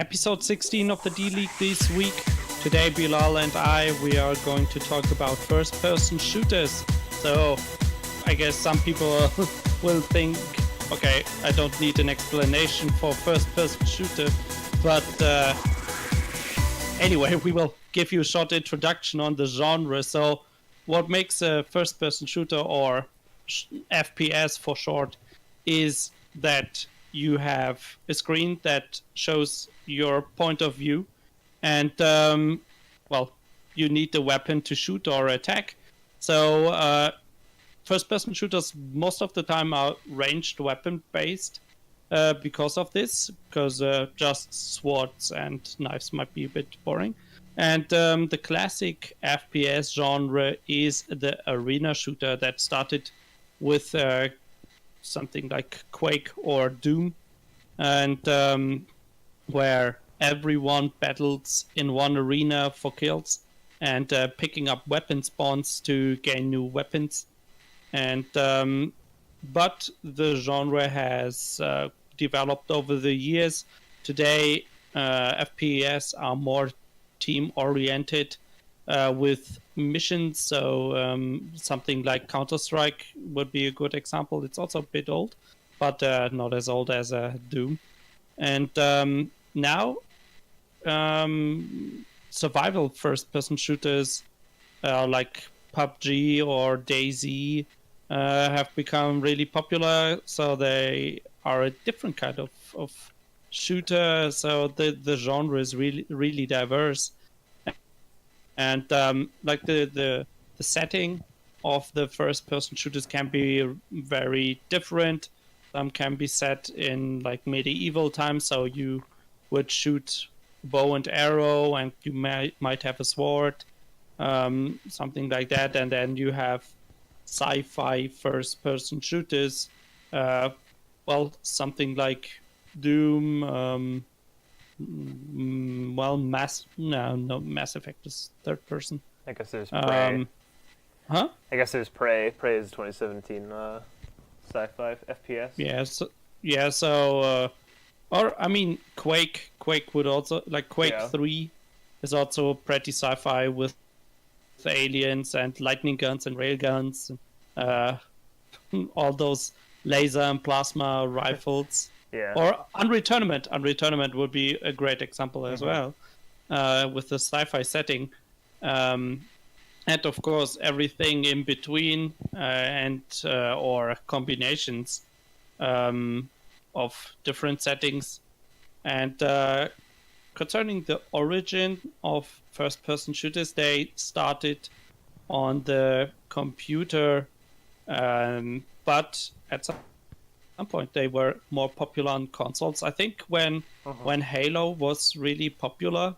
episode 16 of the D-League this week. Today, Bilal and we are going to talk about first-person shooters. So, I guess some people will think, okay, I don't need an explanation for first-person shooter, but anyway, we will give you a short introduction on the genre. So, what makes a first-person shooter, or FPS for short, is that you have a screen that shows your point of view, and you need a weapon to shoot or attack. So first-person shooters most of the time are ranged weapon-based because of this, because just swords and knives might be a bit boring. And the classic FPS genre is the arena shooter that started with something like Quake or Doom, and where everyone battles in one arena for kills and picking up weapon spawns to gain new weapons. And but the genre has developed over the years. Today, FPS are more team-oriented with missions. So something like Counter-Strike would be a good example. It's also a bit old, but not as old as Doom. And now survival first-person shooters like PUBG or DayZ have become really popular. So they are a different kind of shooter. So the genre is really diverse. And like the setting of the first-person shooters can be very different. Some can be set in like medieval times, so you would shoot bow and arrow, and you might have a sword, something like that. And then you have sci-fi first-person shooters, something like Doom. Mass Effect is third person. I guess there's Prey. I guess there's Prey. Prey is 2017 sci-fi FPS. Quake. Quake would also, like Quake 3 is also pretty sci-fi with aliens and lightning guns and rail guns, all those laser and plasma rifles. Yeah. Or Unreal Tournament. Unreal Tournament would be a great example as well, with the sci-fi setting. And of course, everything in between or combinations of different settings. And concerning the origin of first-person shooters, they started on the computer, but at some point they were more popular on consoles. I think when Halo was really popular,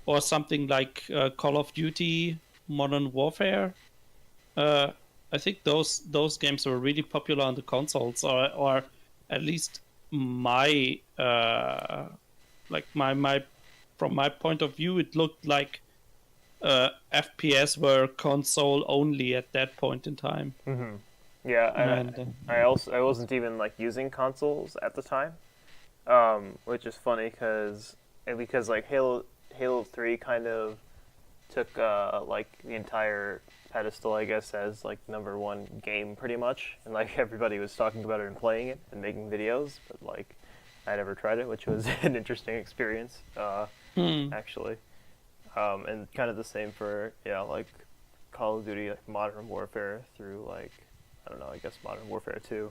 or something like Call of Duty Modern Warfare, I think those games were really popular on the consoles, or at least my from my point of view, it looked like FPS were console only at that point in time. Yeah, I wasn't even like using consoles at the time, which is funny because like Halo 3 kind of took like the entire pedestal, I guess, as like number one game pretty much, and like everybody was talking about it and playing it and making videos, but like I never tried it, which was an interesting experience, actually, and kind of the same for like Call of Duty, like Modern Warfare through like, I don't know, I guess Modern Warfare 2,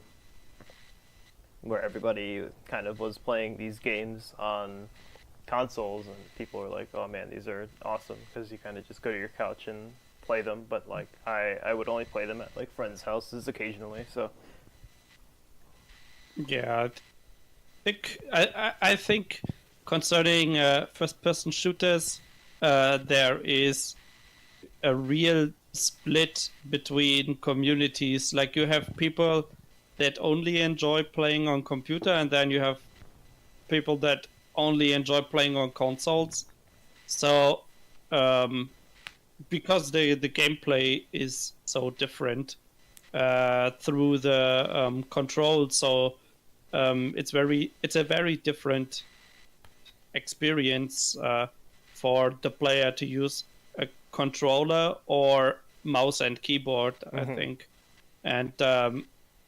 where everybody kind of was playing these games on consoles, and people were like, oh man, these are awesome, because you kind of just go to your couch and play them. But like I would only play them at like friends' houses occasionally. So yeah, I think concerning first-person shooters, there is a real split between communities. Like you have people that only enjoy playing on computer, and then you have people that only enjoy playing on consoles. So because the gameplay is so different through the controls, so it's a very different experience for the player to use a controller or mouse and keyboard, I think. And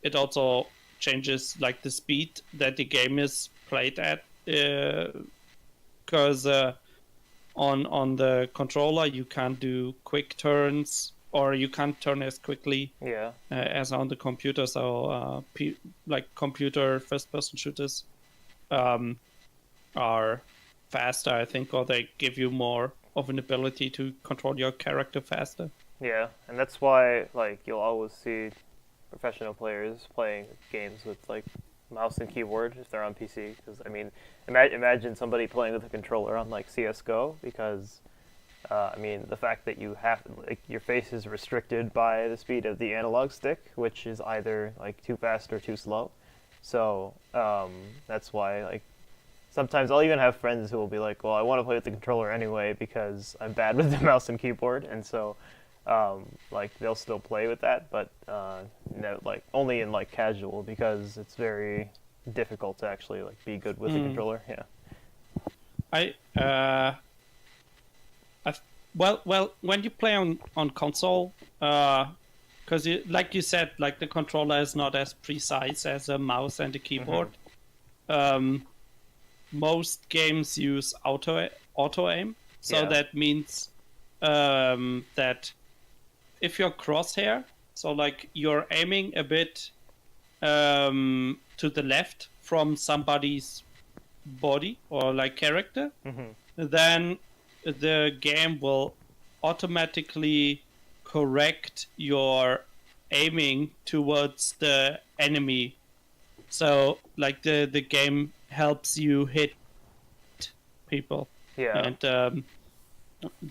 it also changes like the speed that the game is played at, because on the controller you can't do quick turns, or you can't turn as quickly as on the computer. So like computer first person shooters are faster, I think, or they give you more of an ability to control your character faster. Yeah, and that's why like you'll always see professional players playing games with like mouse and keyboard if they're on PC. Because I mean, imagine somebody playing with a controller on like CS:GO, because I mean the fact that you have like your face is restricted by the speed of the analog stick, which is either like too fast or too slow. So that's why like sometimes I'll even have friends who will be like, well, I want to play with the controller anyway because I'm bad with the mouse and keyboard, and so like they'll still play with that, but no, like only in like casual, because it's very difficult to actually like be good with the controller. Well, when you play on console, because like you said, like the controller is not as precise as a mouse and a keyboard. Most games use auto aim, so that means that if you're crosshair, so like you're aiming a bit to the left from somebody's body or like character, then the game will automatically correct your aiming towards the enemy. So like the game helps you hit people. And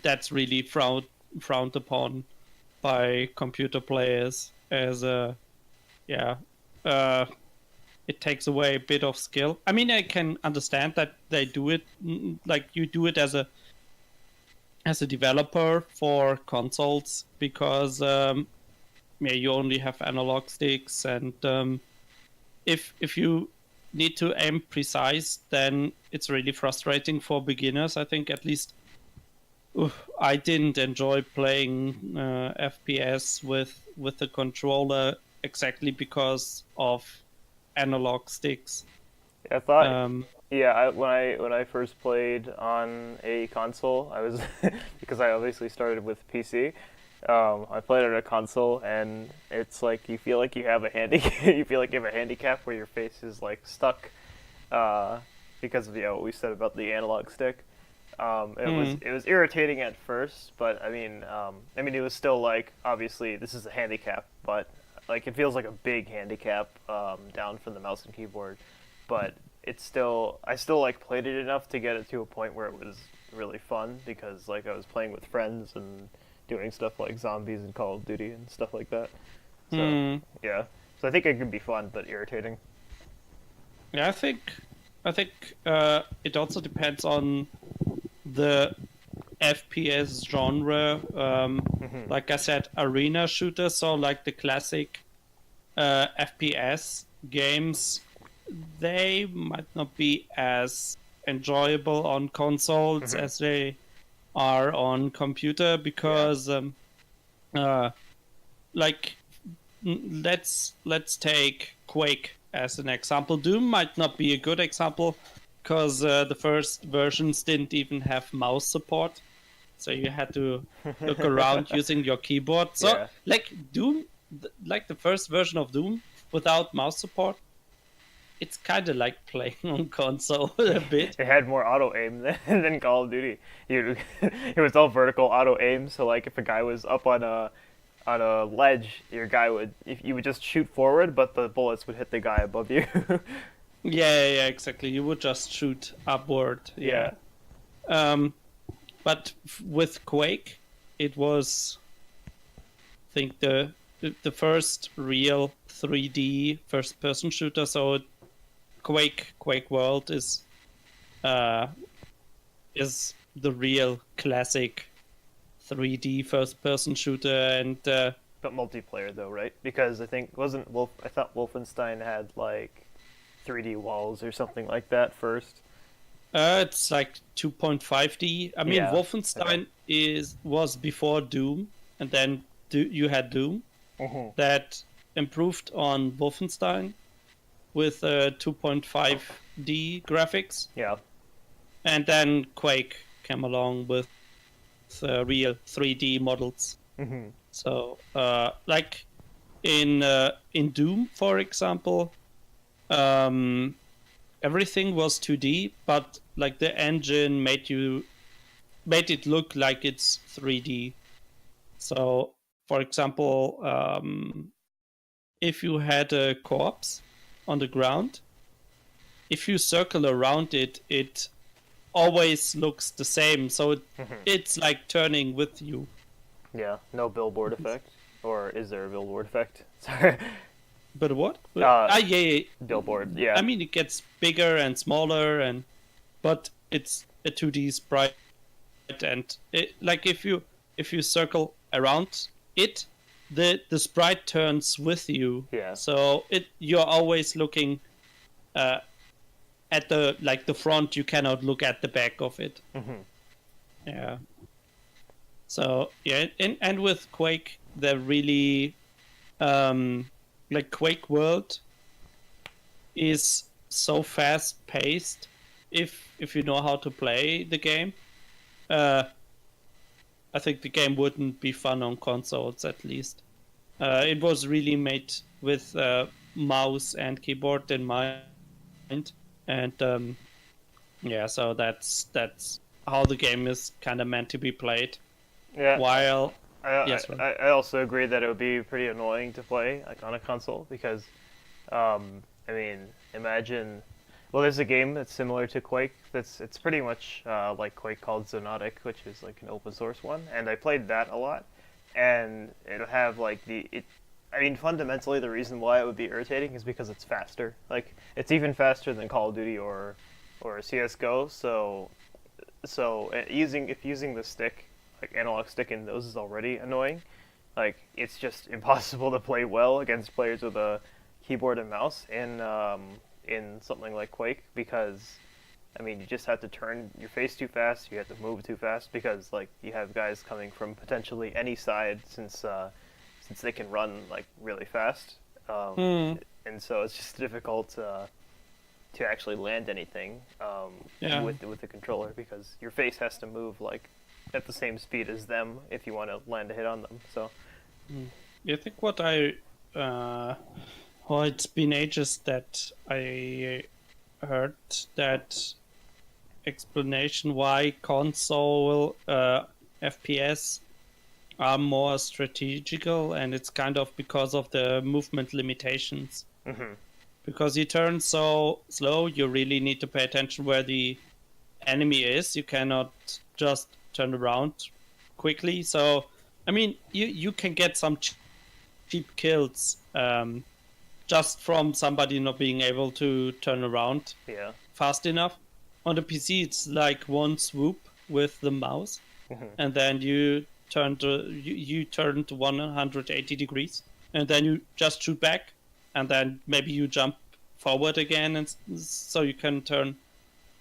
that's really frowned upon by computer players as it takes away a bit of skill. I mean, I can understand that they do it, like you do it as a developer for consoles, because you only have analog sticks, and if you need to aim precise, then it's really frustrating for beginners. I think at least I didn't enjoy playing FPS with the controller exactly because of analog sticks. I thought, when I first played on a console, I was because I obviously started with PC. I played on a console, and it's like you feel like you have a you feel like you have a handicap where your face is like stuck, because of what we said about the analog stick. It was irritating at first, but I mean it was still like, obviously this is a handicap, but like it feels like a big handicap down from the mouse and keyboard, but I still like played it enough to get it to a point where it was really fun, because like I was playing with friends and doing stuff like zombies and Call of Duty and stuff like that. So so I think it can be fun but irritating. I think it also depends on the FPS genre. Like I said, arena shooters, so like the classic FPS games, they might not be as enjoyable on consoles as they are on computer, because like let's take Quake as an example. Doom might not be a good example, because the first versions didn't even have mouse support, so you had to look around using your keyboard. So like Doom, like the first version of Doom without mouse support, it's kind of like playing on console a bit. It had more auto aim than Call of Duty. It was all vertical auto aim, so like if a guy was up on a ledge, you would just shoot forward, but the bullets would hit the guy above you. Yeah, exactly. You would just shoot upward. Yeah. But with Quake, it was, I think, the first real 3D first-person shooter. So Quake World is the real classic 3D first-person shooter, and but multiplayer though, right? Because I thought Wolfenstein had like 3D walls or something like that first. It's like 2.5D. I mean, Yeah. Wolfenstein was before Doom, and then you had Doom that improved on Wolfenstein with 2.5D graphics, Yeah. and then Quake came along with real 3D models. So, like in Doom, for example, everything was 2D, but like the engine made it look like it's 3D. So, for example, if you had a corpse on the ground, if you circle around it, it always looks the same. So it's like turning with you. Yeah. No billboard effect, or is there a billboard effect? Sorry. But what? Yeah. Billboard. Yeah. I mean, it gets bigger and smaller, but it's a 2D sprite, and like if you circle around it, the sprite turns with you. Yeah. So you're always looking at the front. You cannot look at the back of it. Yeah. So yeah, and with Quake, they're really like Quake World is so fast paced. If you know how to play the game, I think the game wouldn't be fun on consoles at least. It was really made with mouse and keyboard in mind, and yeah, so that's how the game is kind of meant to be played. Yeah. While I also agree that it would be pretty annoying to play like on a console because, I mean, imagine. Well, there's a game that's similar to Quake. It's pretty much like Quake called Zonotic, which is like an open source one, and I played that a lot. And it'll have like I mean, fundamentally, the reason why it would be irritating is because it's faster. Like it's even faster than Call of Duty or CS:GO. So if using the stick, like analog stick in those is already annoying. Like it's just impossible to play well against players with a keyboard and mouse in something like Quake because, I mean, you just have to turn your face too fast. You have to move too fast because like you have guys coming from potentially any side since they can run like really fast, and so it's just difficult to actually land anything with the controller because your face has to move like at the same speed as them if you want to land a hit on them. So, I think it's been ages that I heard that explanation why console FPS are more strategical, and it's kind of because of the movement limitations. Because you turn so slow, you really need to pay attention where the enemy is. You cannot just turn around quickly. So, I mean, you can get some cheap kills just from somebody not being able to turn around fast enough. On the PC, it's like one swoop with the mouse, and then you turn to 180 degrees, and then you just shoot back, and then maybe you jump forward again, and so you can turn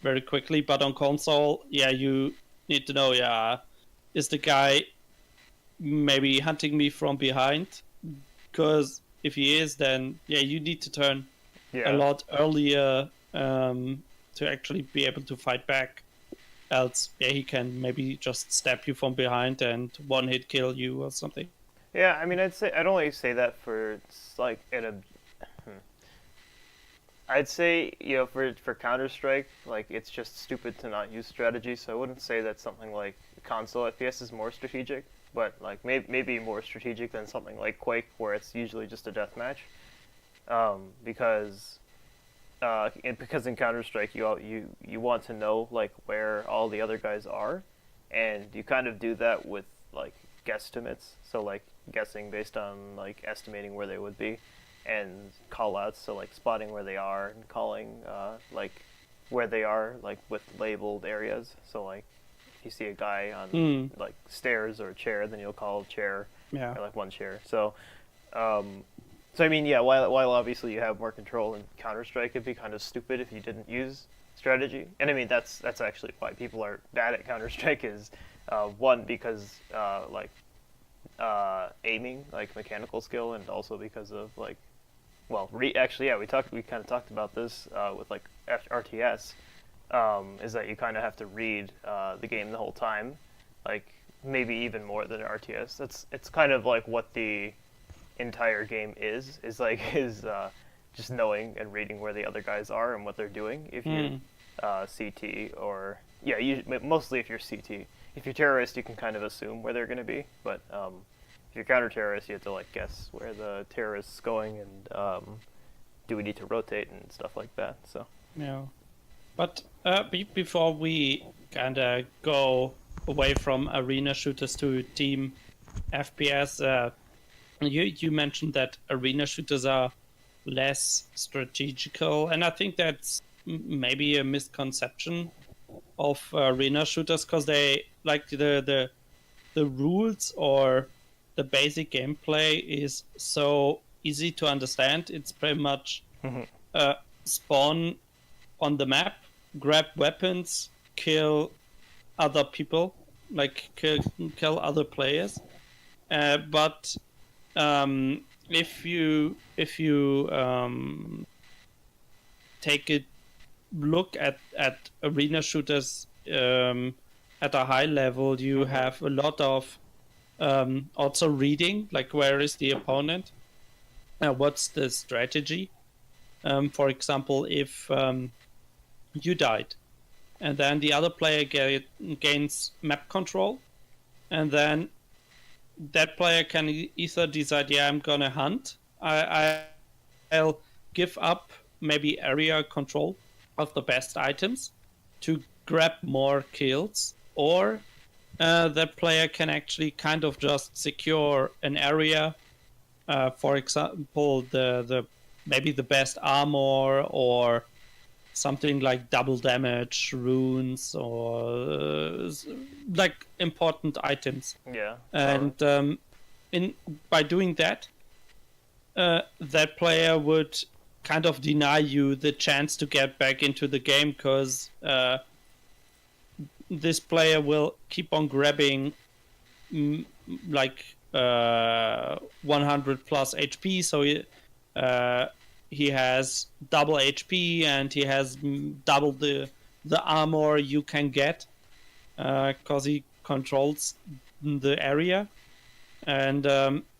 very quickly. But on console, you need to know, is the guy maybe hunting me from behind? Because if he is, then you need to turn a lot earlier to actually be able to fight back. Else, he can maybe just stab you from behind and one hit kill you or something. Yeah, I mean, I'd only say that for like I'd say for Counter-Strike, like it's just stupid to not use strategy. So I wouldn't say that something like console FPS is more strategic, but like maybe more strategic than something like Quake, where it's usually just a deathmatch. Because in Counter-Strike you want to know like where all the other guys are, and you kind of do that with like guesstimates. So like guessing based on like estimating where they would be, and call outs. So like spotting where they are and calling like where they are like with labeled areas. So like if you see a guy on like stairs or a chair, then you'll call chair or like one chair. So I mean, while obviously you have more control in Counter-Strike, it'd be kind of stupid if you didn't use strategy. And I mean that's actually why people are bad at Counter-Strike is one because aiming, like mechanical skill, and also because of like actually yeah, we kind of talked about this with like RTS, is that you kind of have to read the game the whole time, like maybe even more than an RTS. It's kind of like what the entire game is just knowing and reading where the other guys are and what they're doing. If you're CT or mostly if you're CT. If you're terrorist, you can kind of assume where they're going to be, but if you're counter-terrorist, you have to like guess where the terrorist's going and do we need to rotate and stuff like that. So yeah, but before we kind of go away from arena shooters to team FPS, you mentioned that arena shooters are less strategical, and I think that's maybe a misconception of arena shooters, because they like the rules or the basic gameplay is so easy to understand. It's pretty much spawn on the map, grab weapons, kill other people, like kill other players. But if you take a look at arena shooters at a high level, you have a lot of also reading, like where is the opponent, what's the strategy. For example, if you died and then the other player gains map control, and then that player can either decide, I'm gonna hunt, I'll give up maybe area control of the best items to grab more kills, or that player can actually kind of just secure an area, for example the maybe the best armor or something like double damage runes or like important items. And by doing that, that player would kind of deny you the chance to get back into the game, because this player will keep on grabbing like 100 plus HP, so he has double HP and he has double the armor you can get, because he controls the area. And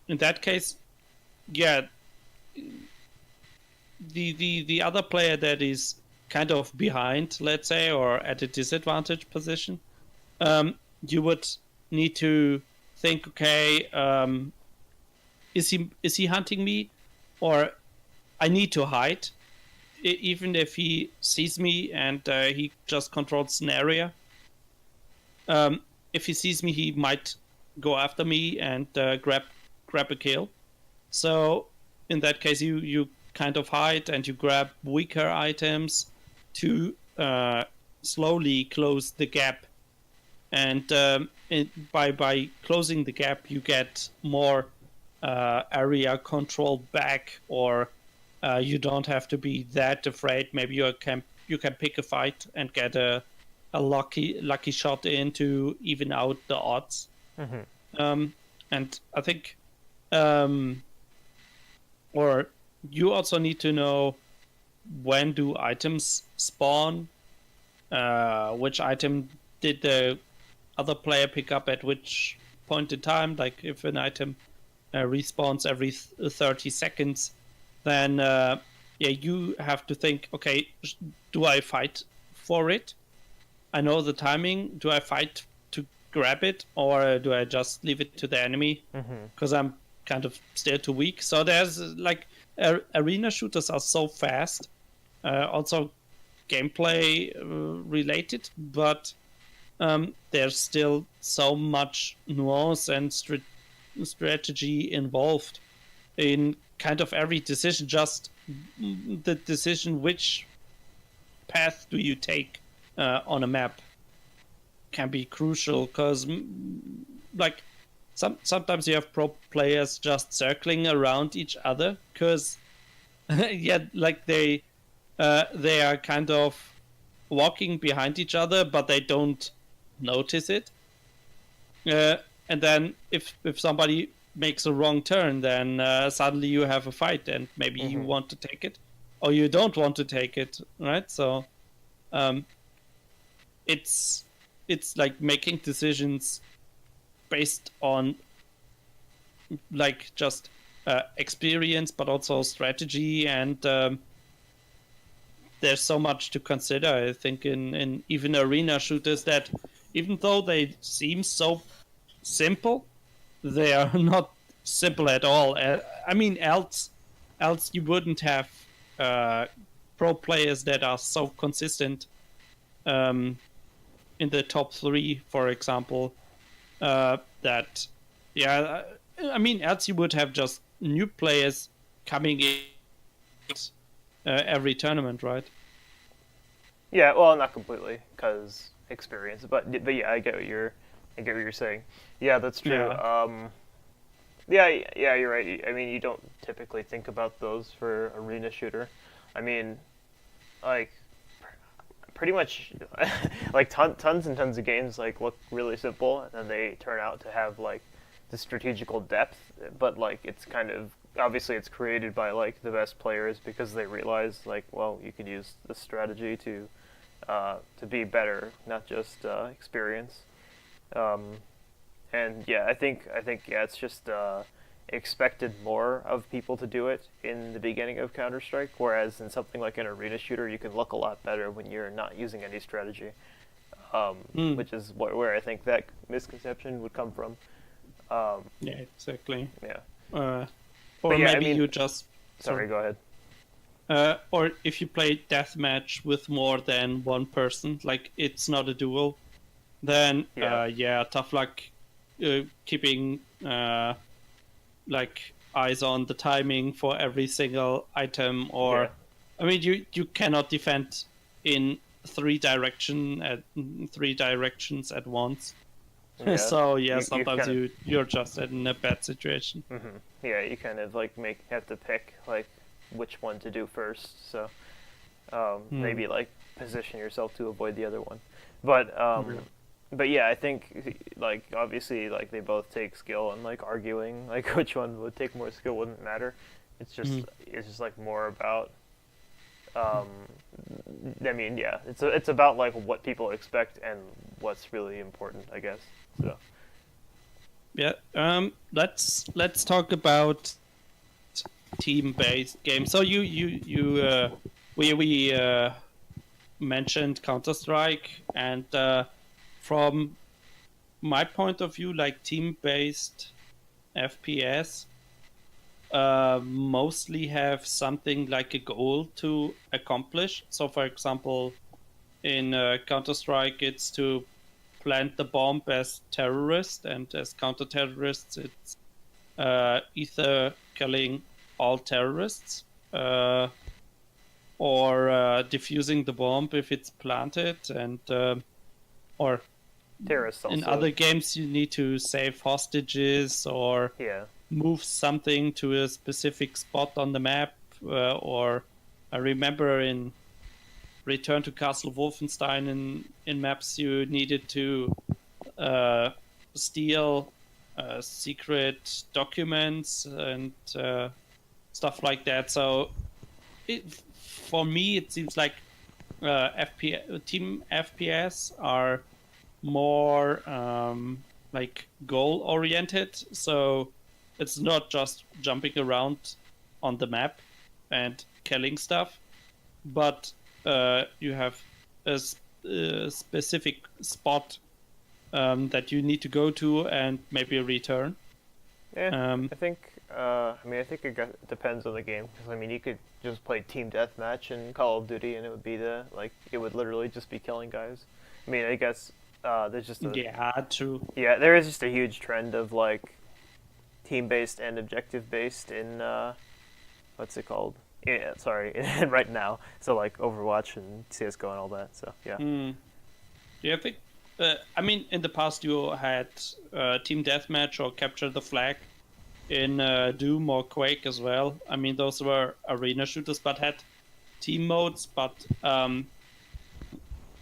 in that case, the other player that is kind of behind, let's say, or at a disadvantaged position, you would need to think, okay, is he hunting me, or I need to hide, even if he sees me and he just controls an area. If he sees me, he might go after me and grab a kill. So in that case, you kind of hide and you grab weaker items to slowly close the gap. And by closing the gap, you get more area control back, or you don't have to be that afraid. Maybe you can pick a fight and get a lucky shot in to even out the odds. And I think, or you also need to know when do items spawn, which item did the other player pick up at which point in time. Like if an item respawns every 30 seconds, then you have to think, okay, do I fight for it? I know the timing. Do I fight to grab it, or do I just leave it to the enemy? Because I'm kind of still too weak. So there's like arena shooters are so fast, also gameplay related, but there's still so much nuance and strategy involved in kind of every decision. Just the decision which path do you take on a map can be crucial, because like sometimes you have pro players just circling around each other, because like they are kind of walking behind each other, but they don't notice it. And then if somebody makes a wrong turn, then suddenly you have a fight, and maybe you want to take it, or you don't want to take it, right? So it's like making decisions based on like just experience, but also strategy, and there's so much to consider. I think in even arena shooters that even though they seem so simple, they are not simple at all. I mean, else you wouldn't have pro players that are so consistent in the top 3, for example. That, yeah, I mean, else you would have just new players coming in every tournament, right? Yeah, well, not completely, because experience, but yeah, I get what you're saying. Yeah, that's true. Yeah, you're right. I mean, you don't typically think about those for arena shooter. I mean, like, pretty much, like tons and tons of games like look really simple, and then they turn out to have like the strategical depth. But like, it's kind of obviously it's created by like the best players because they realize like, well, you can use this strategy to be better, not just experience. And yeah, I think yeah, it's just expected more of people to do it in the beginning of Counter-Strike, whereas in something like an arena shooter, you can look a lot better when you're not using any strategy, which is where I think that misconception would come from. Yeah, exactly. Yeah. Or yeah, maybe I mean, you just... Sorry, go ahead. Or if you play deathmatch with more than one person, like it's not a duel, then tough luck keeping like eyes on the timing for every single item, or I mean, you cannot defend in 3 directions at once. Yeah. So sometimes you're just in a bad situation. Mm-hmm. Yeah, you kind of like have to pick like which one to do first. So maybe like position yourself to avoid the other one. But yeah, I think like obviously like they both take skill, and like arguing like which one would take more skill wouldn't matter. It's just like more about I mean, yeah, it's about like what people expect and what's really important, I guess. So yeah, let's talk about team-based games. So we mentioned Counter-Strike, and from my point of view, like team-based FPS mostly have something like a goal to accomplish. So, for example, in Counter-Strike, it's to plant the bomb as terrorist, and as counter-terrorists, it's either killing all terrorists or defusing the bomb if it's planted, and or terrorists also. In other games, you need to save hostages or move something to a specific spot on the map. Or I remember in Return to Castle Wolfenstein, in maps you needed to steal secret documents and stuff like that. So for me, it seems like team FPS are more like goal oriented, so it's not just jumping around on the map and killing stuff, but you have a specific spot that you need to go to and maybe return. I think it depends on the game, because I mean, you could just play team deathmatch in Call of Duty and it would be it would literally just be killing guys. I mean, I guess there's just true. Yeah, there is just a huge trend of like team-based and objective-based in what's it called? Yeah, sorry, right now. So like Overwatch and CS:GO and all that. So yeah. Yeah, I think. I mean, in the past you had team deathmatch or capture the flag in Doom or Quake as well. I mean, those were arena shooters, but had team modes. But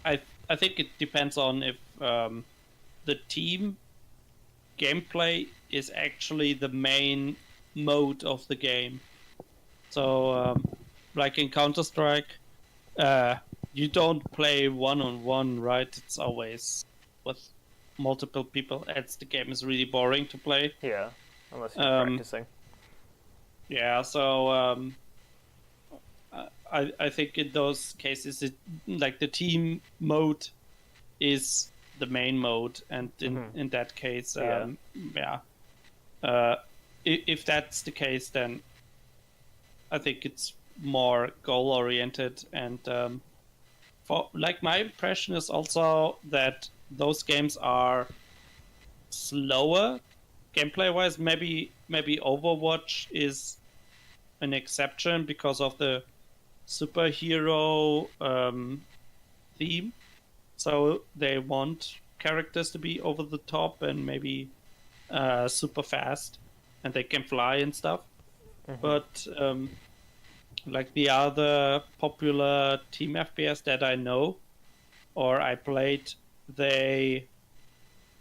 I think it depends on if the team gameplay is actually the main mode of the game. So, like in Counter-Strike, you don't play one-on-one, right? It's always with multiple people, as the game is really boring to play. Yeah, unless you're practicing. Yeah, so I think in those cases, like the team mode is the main mode, and in that case, if that's the case, then I think it's more goal oriented, and for like my impression is also that those games are slower gameplay wise. Maybe Overwatch is an exception because of the superhero theme, so they want characters to be over the top and maybe super fast, and they can fly and stuff. But like the other popular team FPS that I know or I played, they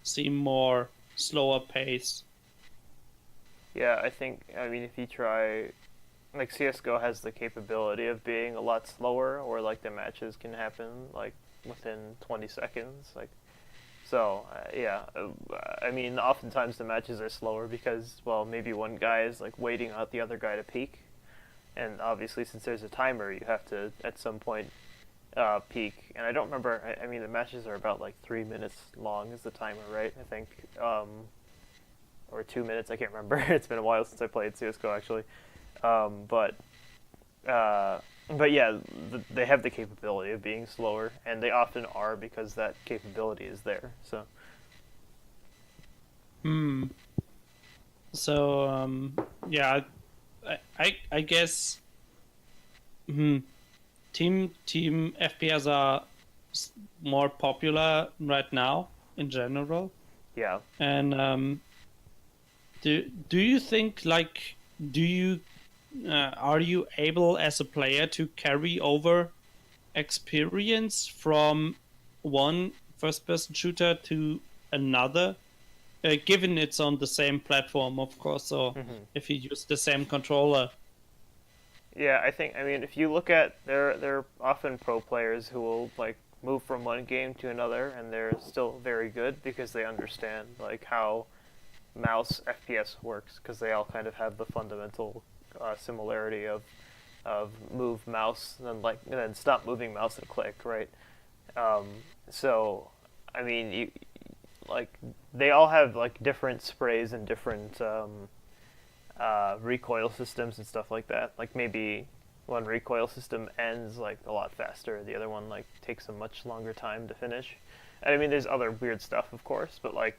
seem more slower pace. Yeah, I mean, if you try, like CS:GO has the capability of being a lot slower, or like the matches can happen like within 20 seconds, like. So, I mean, oftentimes the matches are slower because, well, maybe one guy is like waiting out the other guy to peak, and obviously since there's a timer, you have to at some point peak. And I don't remember. I mean, the matches are about like 3 minutes long is the timer, right? I think, or 2 minutes. I can't remember. It's been a while since I played CS:GO actually, But yeah, they have the capability of being slower, and they often are because that capability is there. So. So yeah, I guess team FPS are more popular right now in general. Yeah. And do you think, like, are you able as a player to carry over experience from one first-person shooter to another, given it's on the same platform, of course? So if you use the same controller. Yeah, I mean, if you look at, there are often pro players who will like move from one game to another, and they're still very good because they understand like how mouse FPS works, because they all kind of have the fundamental similarity of move mouse and then stop moving mouse and click, right? So I mean, they all have like different sprays and different recoil systems and stuff like that. Like maybe one recoil system ends like a lot faster, the other one like takes a much longer time to finish. And I mean, there's other weird stuff, of course, but like,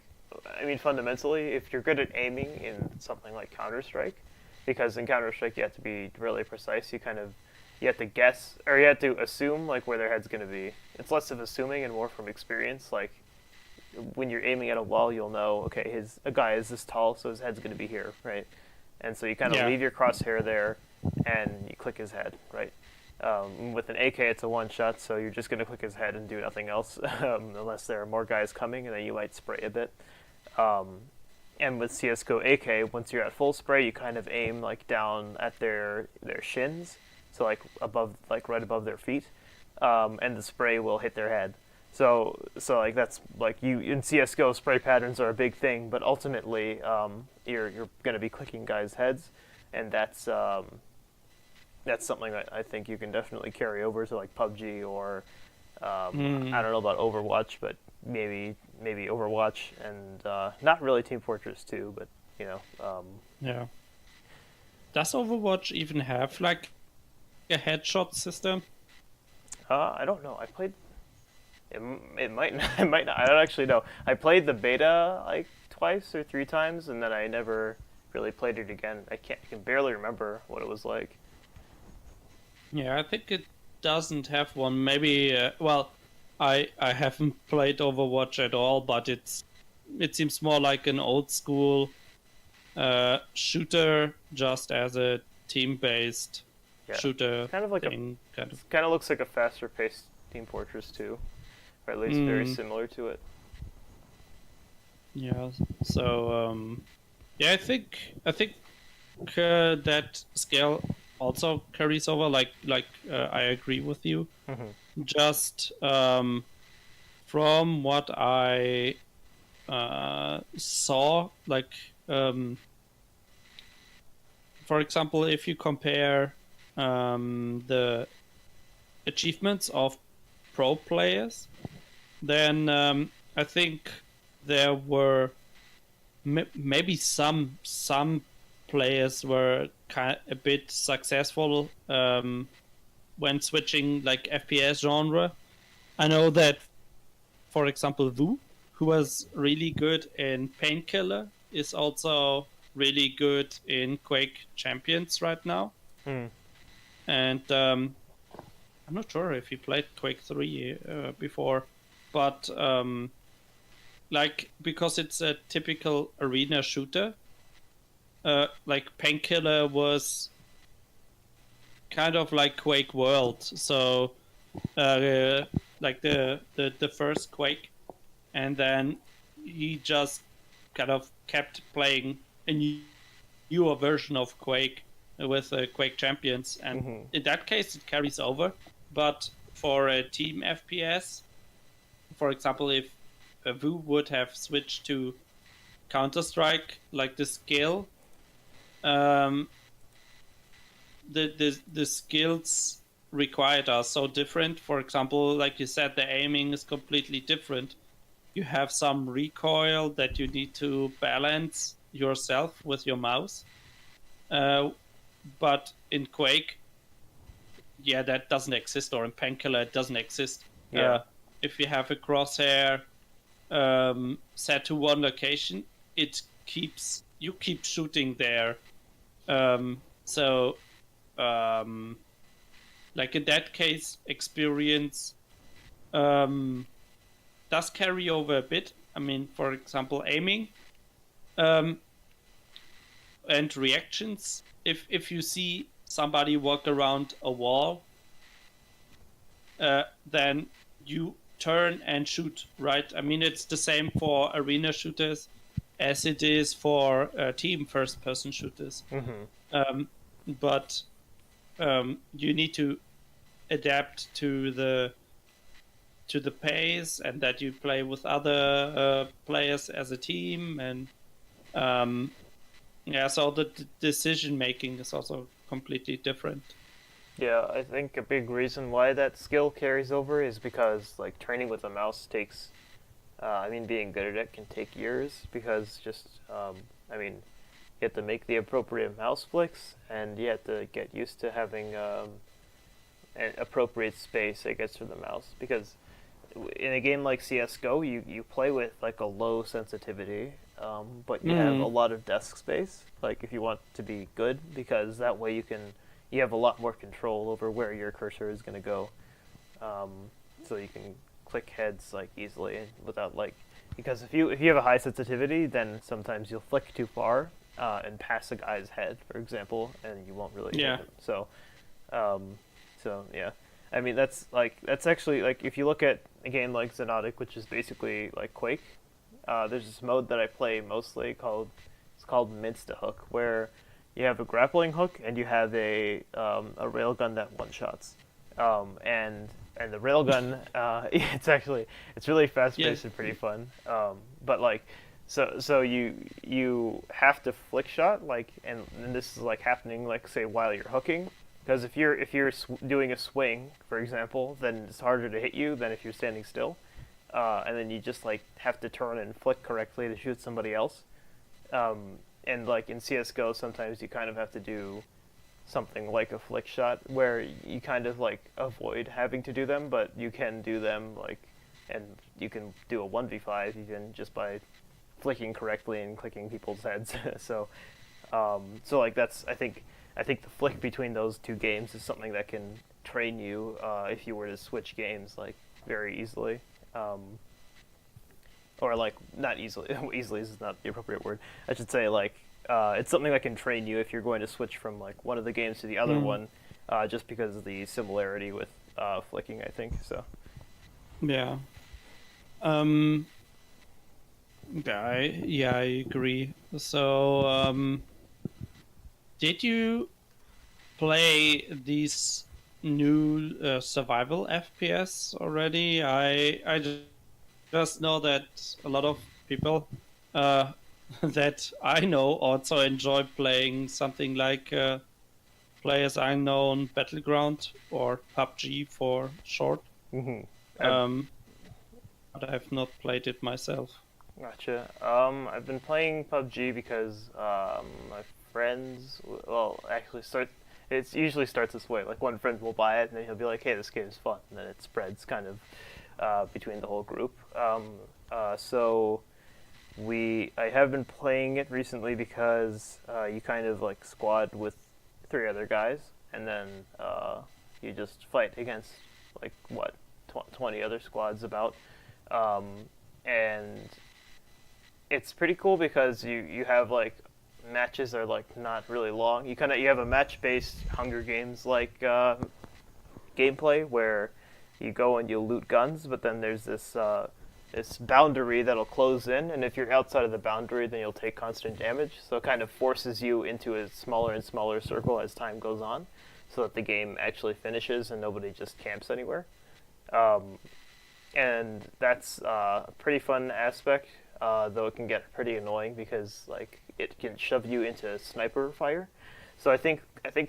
I mean, fundamentally, if you're good at aiming in something like Counter-Strike, because in Counter-Strike you have to be really precise, you have to guess, or you have to assume like where their head's going to be. It's less of assuming and more from experience. Like when you're aiming at a wall, you'll know, okay, a guy is this tall, so his head's going to be here, right? And so you kind of leave your crosshair there, and you click his head, right? With an AK, it's a one-shot, so you're just going to click his head and do nothing else, unless there are more guys coming, and then you might spray a bit. And with CS:GO AK, once you're at full spray, you kind of aim like down at their shins, so like right above their feet, and the spray will hit their head. So like that's like you in CS:GO, spray patterns are a big thing, but ultimately you're going to be clicking guys' heads, and that's something that I think you can definitely carry over to like PUBG or I don't know about Overwatch, but maybe Overwatch and not really Team Fortress 2, but you know. Yeah. Does Overwatch even have like a headshot system? I don't know. I played. It might not. It might not. I don't actually know. I played the beta like twice or 3 times, and then I never really played it again. I can barely remember what it was like. Yeah, I think it doesn't have one. Maybe. Well, I haven't played Overwatch at all, but it seems more like an old school shooter, just as a team-based shooter. Kind of like thing, kind of looks like a faster paced Team Fortress 2. or at least very similar to it. Yeah. So yeah, I think that scale also carries over. I agree with you. Just from what I saw, for example, if you compare the achievements of pro players, then I think there were maybe some players were a bit successful when switching like FPS genre. I know that, for example, Vu, who was really good in Painkiller, is also really good in Quake Champions right now. And I'm not sure if he played Quake 3 before, but because it's a typical arena shooter, like Painkiller was kind of like Quake World. So like the first Quake, and then he just kind of kept playing a newer version of Quake with Quake Champions, and in that case it carries over. But for a team FPS, for example, if Vu would have switched to Counter-Strike, like the skill, the skills required are so different. For example, like you said, the aiming is completely different. You have some recoil that you need to balance yourself with your mouse. But in Quake, yeah, that doesn't exist, or in Painkiller, it doesn't exist. Yeah. If you have a crosshair set to one location, you keep shooting there. Like in that case, experience does carry over a bit. I mean, for example, aiming and reactions. If you see somebody walk around a wall, then you turn and shoot, right? I mean, it's the same for arena shooters as it is for team first-person shooters. But you need to adapt to the pace, and that you play with other players as a team, and so the decision making is also completely different. Yeah, I think a big reason why that skill carries over is because like training with a mouse takes being good at it can take years, because just you have to make the appropriate mouse flicks, and you have to get used to having an appropriate space, I guess, for the mouse. Because in a game like CS:GO, you play with like a low sensitivity, but you have a lot of desk space. Like if you want to be good, because that way you have a lot more control over where your cursor is going to go, so you can click heads like easily without because if you have a high sensitivity, then sometimes you'll flick too far and pass a guy's head, for example, and you won't really hit him. So yeah, I mean that's actually like if you look at a game like Xenotic, which is basically like Quake, there's this mode that I play mostly called Mince to Hook, where you have a grappling hook and you have a railgun that one shots, and the railgun it's really fast paced and pretty fun, but like so you have to flick shot, and this is like happening like say while you're hooking, because if you're doing a swing, for example, then it's harder to hit you than if you're standing still, and then you just like have to turn and flick correctly to shoot somebody else. And like in CS:GO, sometimes you kind of have to do something like a flick shot, where you kind of like avoid having to do them, but you can do them and you can do a 1v5 even just by flicking correctly and clicking people's heads. so like that's I think the flick between those two games is something that can train you if you were to switch games like very easily. Or like not easily. Easily is not the appropriate word. I should say it's something that can train you if you're going to switch from like one of the games to the other one, just because of the similarity with flicking, I think. So. Yeah, Um, I agree. So, did you play these new survival FPS already? Just know that a lot of people uh, that I know also enjoy playing something like Players Unknown Battleground or PUBG for short. Mm-hmm. Um, but I've not played it myself. Gotcha. I've been playing PUBG because my friends, well, actually start. It usually starts this way. Like one friend will buy it, and then he'll be like, "Hey, this game's fun," and then it spreads kind of between the whole group. So I have been playing it recently because you kind of like squad with 3 other guys, and then you just fight against like what 20 other squads about, um, and it's pretty cool because you have like matches are like not really long. You have a match based Hunger Games like gameplay where you go and you loot guns, but then there's this boundary that'll close in, and if you're outside of the boundary, then you'll take constant damage. So it kind of forces you into a smaller and smaller circle as time goes on, so that the game actually finishes and nobody just camps anywhere. Um, and that's a pretty fun aspect, though it can get pretty annoying because like it can shove you into sniper fire. So I think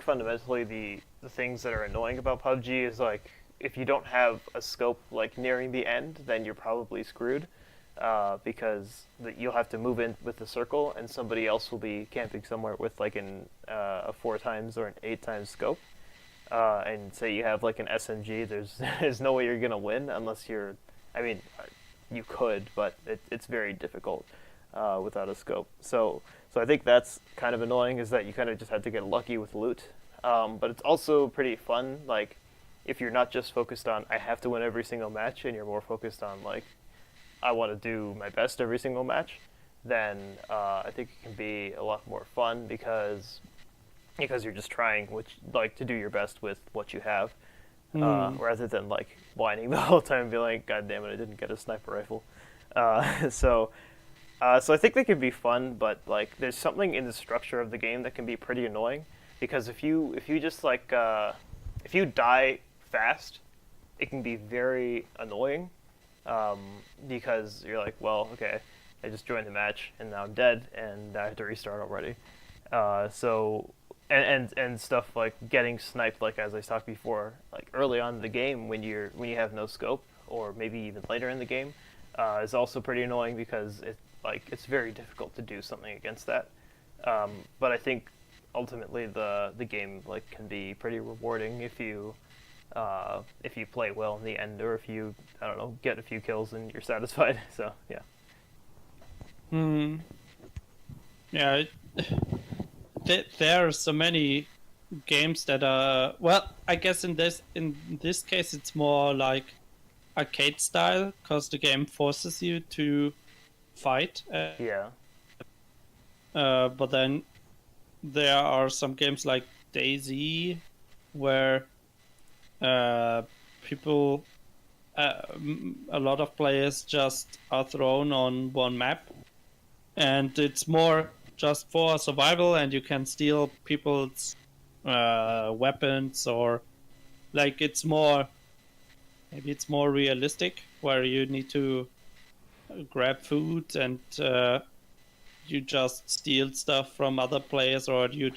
fundamentally the things that are annoying about PUBG is like if you don't have a scope like nearing the end, then you're probably screwed, because you'll have to move in with the circle, and somebody else will be camping somewhere with like a 4 times or an 8 times scope. And say you have like an SMG, there's no way you're gonna win unless you're. I mean, you could, but it's very difficult without a scope. So I think that's kind of annoying, is that you kind of just have to get lucky with loot. But it's also pretty fun, like if you're not just focused on I have to win every single match, and you're more focused on like I want to do my best every single match, then I think it can be a lot more fun because you're just trying to do your best with what you have, rather than like whining the whole time and be like, God damn it, I didn't get a sniper rifle. So I think they can be fun, but like there's something in the structure of the game that can be pretty annoying, because if you just like if you die fast, it can be very annoying, because you're like, well, okay, I just joined the match and now I'm dead and I have to restart already. So and stuff like getting sniped, like as I talked before, like early on in the game when you have no scope, or maybe even later in the game, is also pretty annoying because it's very difficult to do something against that. But I think ultimately the game like can be pretty rewarding if you play well in the end, or if you, I don't know, get a few kills and you're satisfied. So yeah. Yeah, there are so many games that are, well, I guess in this case it's more like arcade style, because the game forces you to fight. Yeah. But then there are some games like DayZ where people, a lot of players just are thrown on one map, and it's more just for survival, and you can steal people's weapons, or like maybe it's more realistic, where you need to grab food and you just steal stuff from other players, or you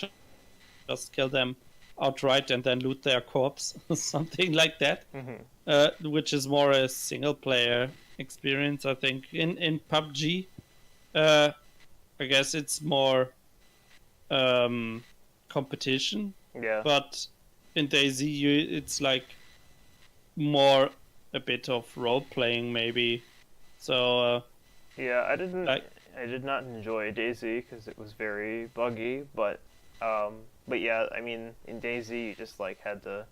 just kill them outright and then loot their corpse, something like that. Which is more a single player experience, I think. In PUBG, I guess it's more competition. Yeah. But in DayZ, it's like more a bit of role playing, maybe. So yeah, I did not enjoy DayZ because it was very buggy, but yeah, I mean, in DayZ you just like had to,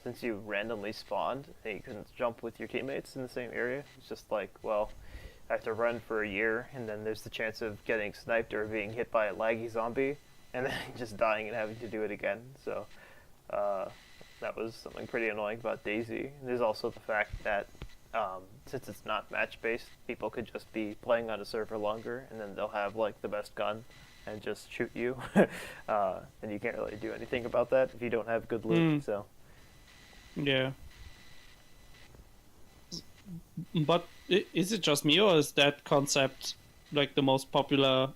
since you randomly spawned and you couldn't jump with your teammates in the same area, it's just like, well, I have to run for a year, and then there's the chance of getting sniped or being hit by a laggy zombie, and then just dying and having to do it again. So that was something pretty annoying about DayZ. There's also the fact that since it's not match based, people could just be playing on a server longer, and then they'll have like the best gun and just shoot you, and you can't really do anything about that if you don't have good loot. So Yeah. But is it just me, or is that concept like the most popular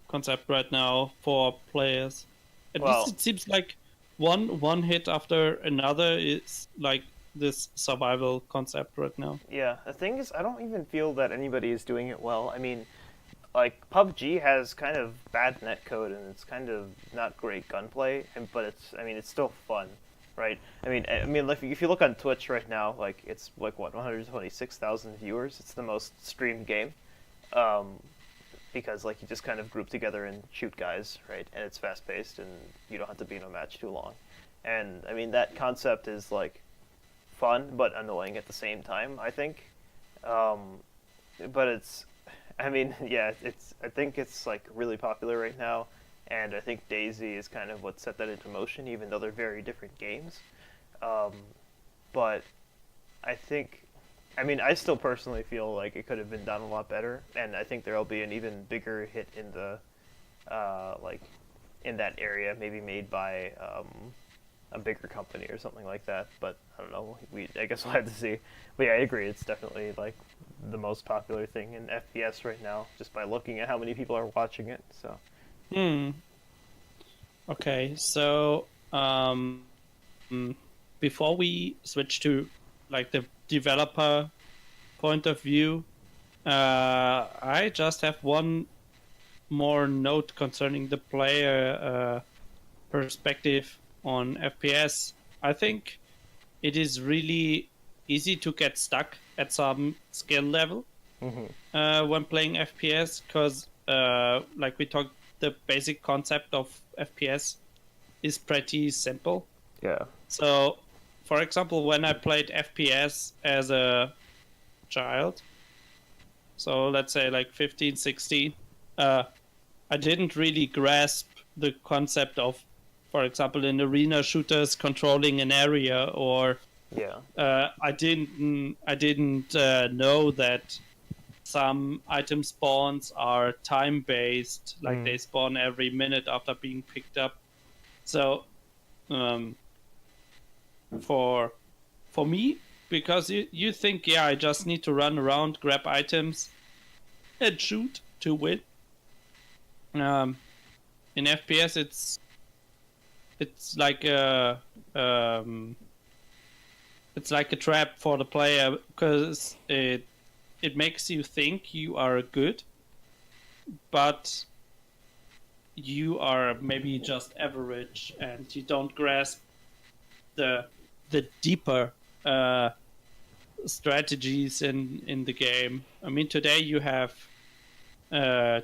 concept right now for players? At least it seems like one hit after another is like this survival concept right now. Yeah, the thing is, I don't even feel that anybody is doing it well. I mean, like PUBG has kind of bad netcode and it's kind of not great gunplay, but it's still fun, right? I mean, like if you look on Twitch right now, like it's like what 126,000 viewers. It's the most streamed game, because like you just kind of group together and shoot guys, right? And it's fast paced and you don't have to be in a match too long. And I mean that concept is like fun but annoying at the same time, I think. But I think it's like really popular right now, and I think DayZ is kind of what set that into motion, even though they're very different games. But I still personally feel like it could have been done a lot better, and I think there'll be an even bigger hit in the in that area, maybe made by a bigger company or something like that. But I don't know. I guess we'll have to see. But yeah, I agree. It's definitely like the most popular thing in FPS right now, just by looking at how many people are watching it. So. Okay, so before we switch to like the developer point of view, I just have one more note concerning the player perspective on FPS. I think it is really easy to get stuck at some skill level when playing FPS, because like we talked, the basic concept of FPS is pretty simple. Yeah. So, for example, when I played FPS as a child, so let's say like 15, 16, I didn't really grasp the concept of, for example, in arena shooters controlling an area, or I didn't know that some item spawns are time based, like they spawn every minute after being picked up. So for me, because you think, yeah, I just need to run around, grab items and shoot to win. In FPS it's like a trap for the player, because it makes you think you are good, but you are maybe just average, and you don't grasp the deeper strategies in the game. I mean, today you have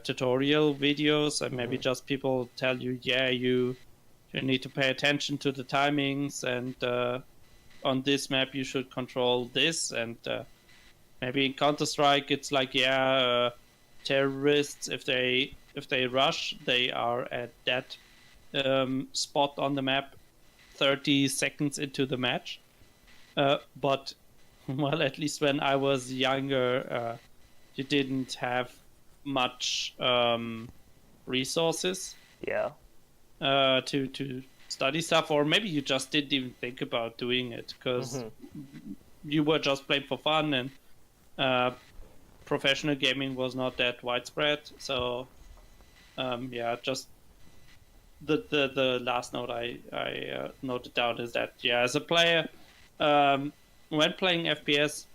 tutorial videos, and maybe just people tell you, yeah, you need to pay attention to the timings, and on this map you should control this, and maybe in Counter-Strike it's like, yeah, terrorists, if they rush, they are at that spot on the map 30 seconds into the match. But well, at least when I was younger, you didn't have much resources to study stuff, or maybe you just didn't even think about doing it, because you were just playing for fun, and professional gaming was not that widespread. So just the last note I noted down is that, yeah, as a player, when playing FPS,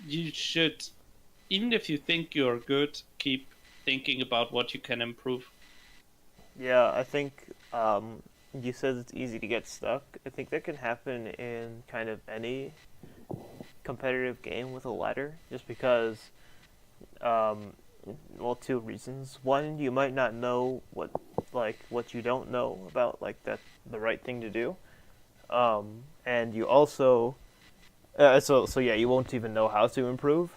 you should, even if you think you're good, keep thinking about what you can improve. Yeah, I think you said it's easy to get stuck. I think that can happen in kind of any competitive game with a ladder, just because, two reasons. One, you might not know what you don't know about the right thing to do, and you also, you won't even know how to improve,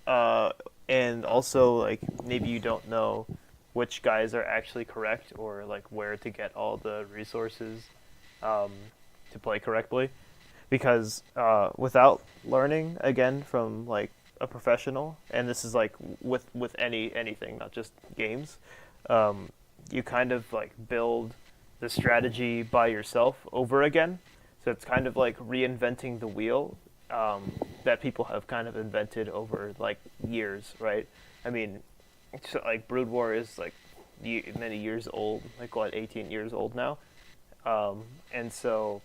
and also maybe you don't know which guys are actually correct, or where to get all the resources to play correctly. because without learning again from like a professional, and this is like with anything, not just games, you kind of like build the strategy by yourself over again. So it's kind of like reinventing the wheel that people have kind of invented over like years, right? I mean, so, like Brood War is like many years old, like what, 18 years old now, and so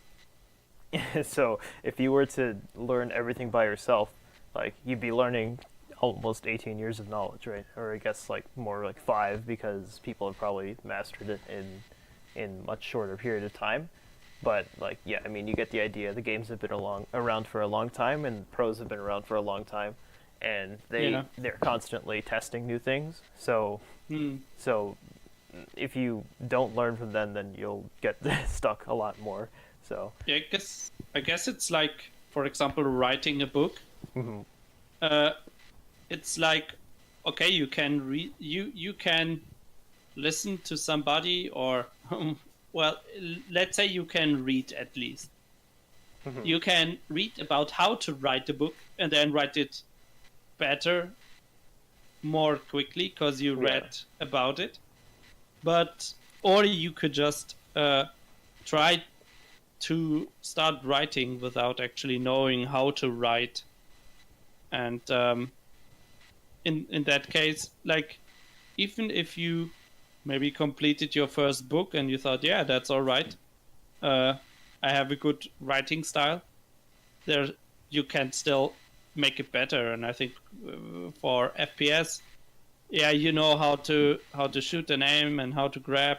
so if you were to learn everything by yourself, like you'd be learning almost 18 years of knowledge, right? Or I guess like more like 5 because people have probably mastered it in much shorter period of time. But like yeah, I mean you get the idea. The games have been around for a long time, and pros have been around for a long time, and they're constantly testing new things. So so if you don't learn from them, then you'll get stuck a lot more. So yeah, I guess it's like, for example, writing a book. It's like, okay, you can read, you can listen to somebody, or well, let's say you can read at least. You can read about how to write a book and then write it better, more quickly because you read about it. But or you could just try to start writing without actually knowing how to write, and in that case, like, even if you maybe completed your first book and you thought, yeah, that's all right, I have a good writing style, there you can still make it better. And I think for FPS, yeah, you know how to shoot and aim and how to grab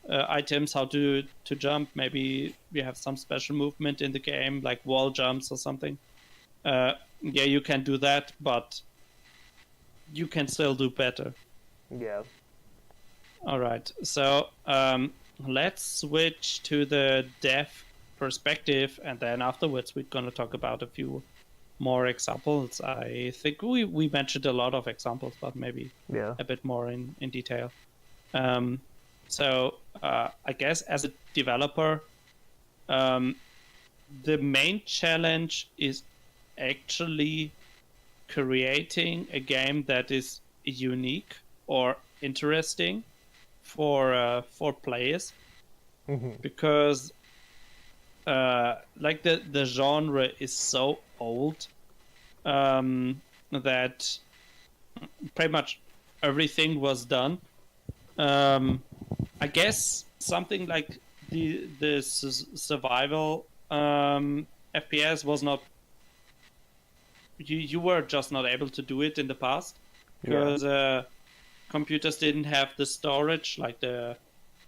items, how to jump. Maybe you have some special movement in the game, like wall jumps or something. Yeah, you can do that, but you can still do better. yeah. All right, so let's switch to the dev perspective, and then afterwards we're going to talk about a few more examples. I think we mentioned a lot of examples, but maybe a bit more in detail. So I guess as a developer, the main challenge is actually creating a game that is unique or interesting for players, because like the genre is so old that pretty much everything was done. I guess something like the survival FPS was not. You were just not able to do it in the past because computers didn't have the storage, like the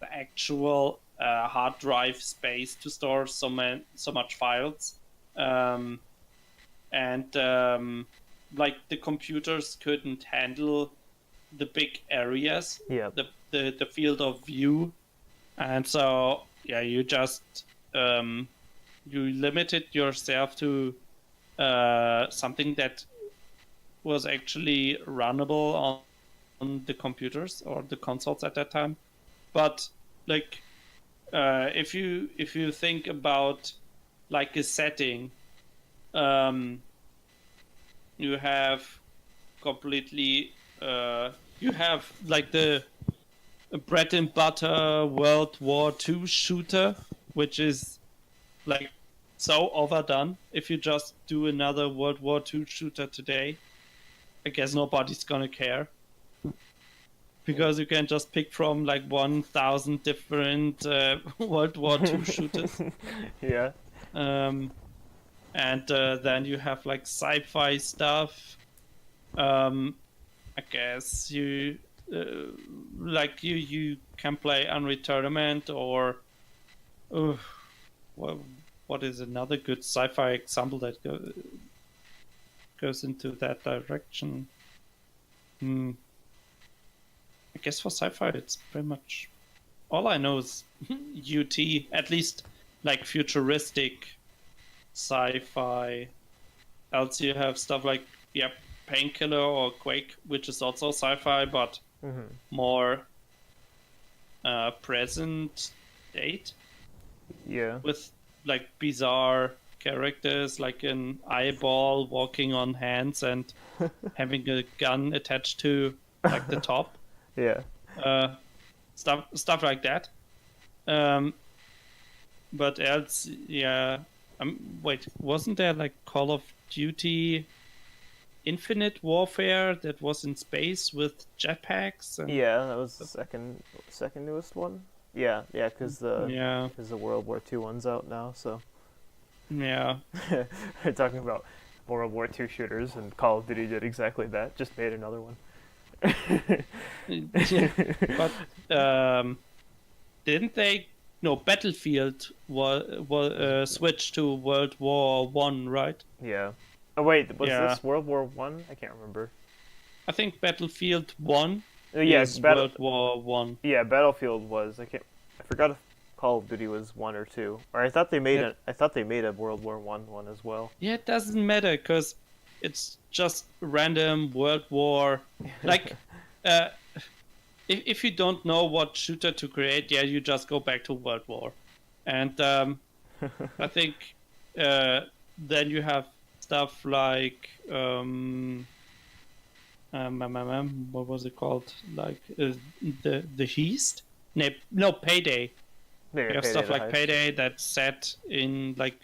actual hard drive space to store so much files, and like the computers couldn't handle the big areas, the field of view, and so yeah, you just you limited yourself to something that was actually runnable on the computers or the consoles at that time. But like if you think about like a setting, you have completely you have like the bread and butter World War II shooter, which is like so overdone. If you just do another World War II shooter today, I guess nobody's gonna care, because you can just pick from like 1,000 different World War II shooters. Yeah. And then you have like sci-fi stuff. I guess you like you can play Unreal Tournament, or what is another good sci-fi example that goes into that direction? I guess for sci-fi it's pretty much all I know is UT, at least like futuristic sci-fi. Else you have stuff like Painkiller or Quake, which is also sci-fi, but more present date. Yeah. With like bizarre characters, like an eyeball walking on hands and having a gun attached to like the top. Yeah. Stuff like that. But else, yeah. Wait, wasn't there like Call of Duty Infinite Warfare that was in space with jetpacks? And... Yeah, that was the second newest one. Yeah, because the World War II one's out now, so. Yeah. We're talking about World War II shooters, and Call of Duty did exactly that. Just made another one. Yeah, but didn't they? No, Battlefield was switched to World War One, right? Yeah. Oh wait, was this World War One? I can't remember. I think Battlefield One. Yes, World War One. Yeah, Battlefield was. I forgot if Call of Duty was 1 or 2. Or I thought they made a World War One as well. Yeah, it doesn't matter because it's just random World War. Like, if you don't know what shooter to create, you just go back to World War, and I think then you have stuff like what was it called? Like the Heist? No, Payday. Yeah, you have stuff like Payday that's set in like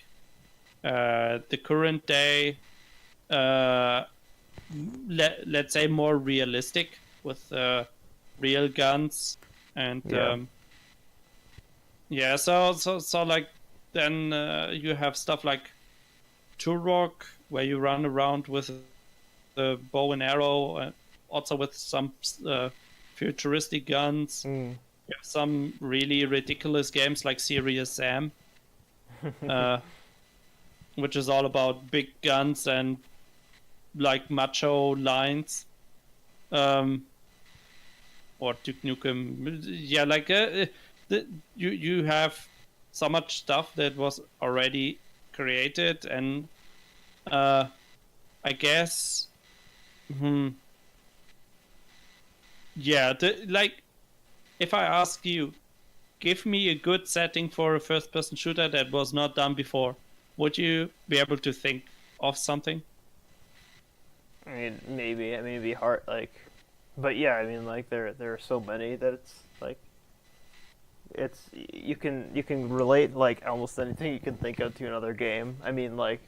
the current day. Let's say more realistic with real guns and so like then you have stuff like Turok where you run around with the bow and arrow, also with some futuristic guns. You have some really ridiculous games like Serious Sam, which is all about big guns and like macho lines. Or Duke Nukem. Yeah, like you have so much stuff that was already created, and I guess, like if I ask you, give me a good setting for a first-person shooter that was not done before, would you be able to think of something? I mean, maybe. I mean, it'd be hard, like, but yeah, I mean, like, there are so many that it's like, you can relate like almost anything you can think of to another game. I mean, like,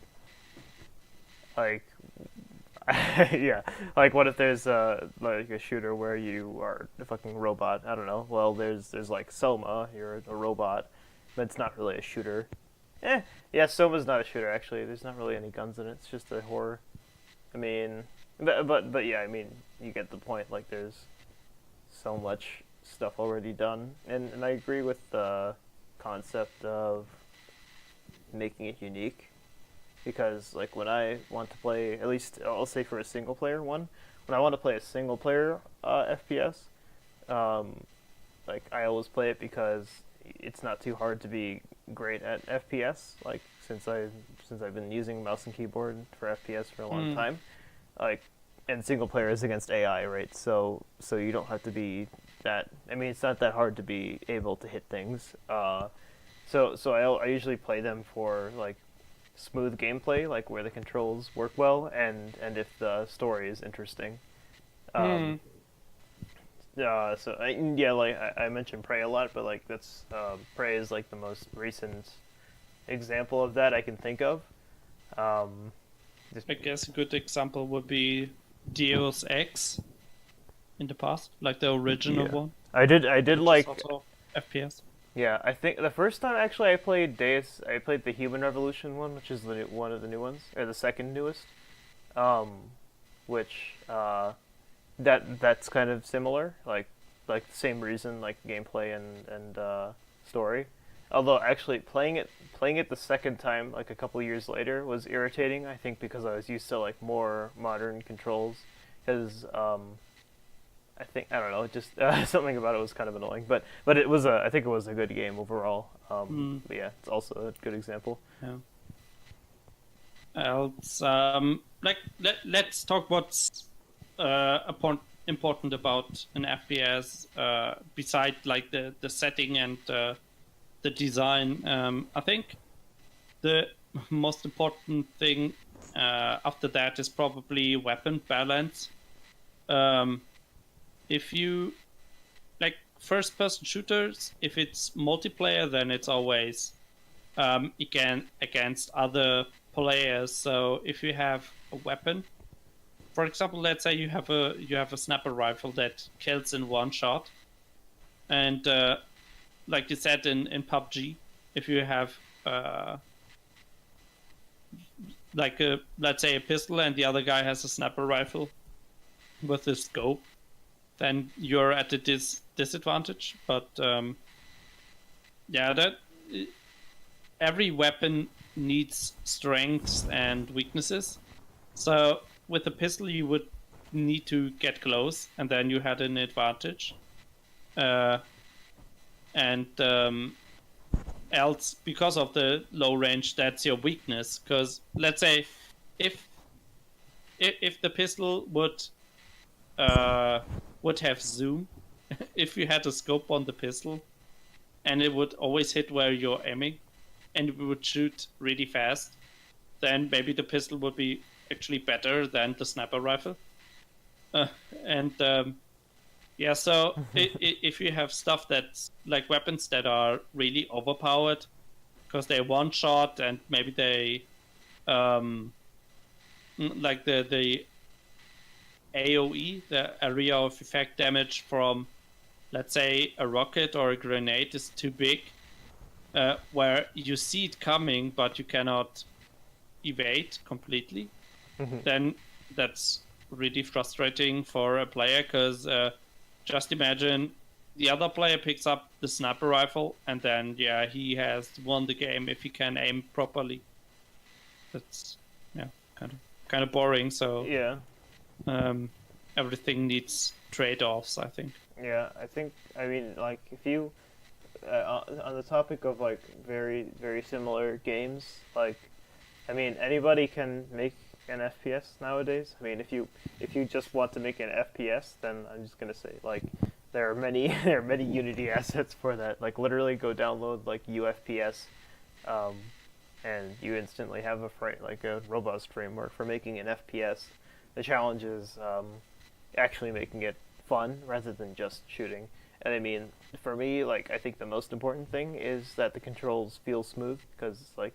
yeah, like what if there's like a shooter where you are a fucking robot? I don't know. Well, there's like Soma, you're a robot, but it's not really a shooter. Yeah, Soma's not a shooter actually. There's not really any guns in it. It's just a horror. I mean, but yeah, I mean, you get the point. Like, there's so much stuff already done, and I agree with the concept of making it unique, because like when I want to play, at least I'll say for a single player one, when I want to play a single player FPS, like I always play it because it's not too hard to be great at FPS. Like since I've been using mouse and keyboard for FPS for a long time, like, and single player is against AI, right? So you don't have to be that. I mean, it's not that hard to be able to hit things. So I usually play them for like smooth gameplay, like where the controls work well, and if the story is interesting. So like I mentioned Prey a lot, but like that's Prey is like the most recent example of that I can think of. I guess a good example would be Deus Ex in the past, like the original one. I did like also FPS. Yeah, I think the first time actually I played I played the Human Revolution one, which is one of the new ones, or the second newest, which that's kind of similar, like the same reason, like gameplay and story. Although actually playing it the second time, like a couple years later, was irritating. I think because I was used to like more modern controls, because I don't know, just something about it was kind of annoying. But it was I think it was a good game overall. But yeah, it's also a good example. Yeah. Else, like let's talk what's important about an FPS beside like the setting and the design. I think the most important thing after that is probably weapon balance. If you like first-person shooters, if it's multiplayer, then it's always against other players. So if you have a weapon, for example, let's say you have a sniper rifle that kills in one shot, and like you said in PUBG, if you have let's say a pistol and the other guy has a sniper rifle with a scope, then you're at a disadvantage. But that every weapon needs strengths and weaknesses. So with a pistol, you would need to get close, and then you had an advantage. Else, because of the low range, that's your weakness. Because let's say if the pistol would have zoom, if you had a scope on the pistol, and it would always hit where you're aiming, and it would shoot really fast, then maybe the pistol would be actually better than the sniper rifle. So if you have stuff that's like weapons that are really overpowered because they're one shot, and maybe they like the AOE, the area of effect damage from, let's say, a rocket or a grenade is too big, where you see it coming but you cannot evade completely, then that's really frustrating for a player. Because just imagine the other player picks up the sniper rifle, and then he has won the game if he can aim properly. That's kind of boring. So everything needs trade-offs, I think. Yeah, I mean, like, if you on the topic of like very, very similar games, like, I mean, anybody can make an FPS nowadays. I mean, if you just want to make an FPS, then I'm just gonna say, like, there are many Unity assets for that. Like, literally go download like UFPS, and you instantly have a robust framework for making an FPS. The challenge is actually making it fun rather than just shooting. And I mean, for me, like, I think the most important thing is that the controls feel smooth, because like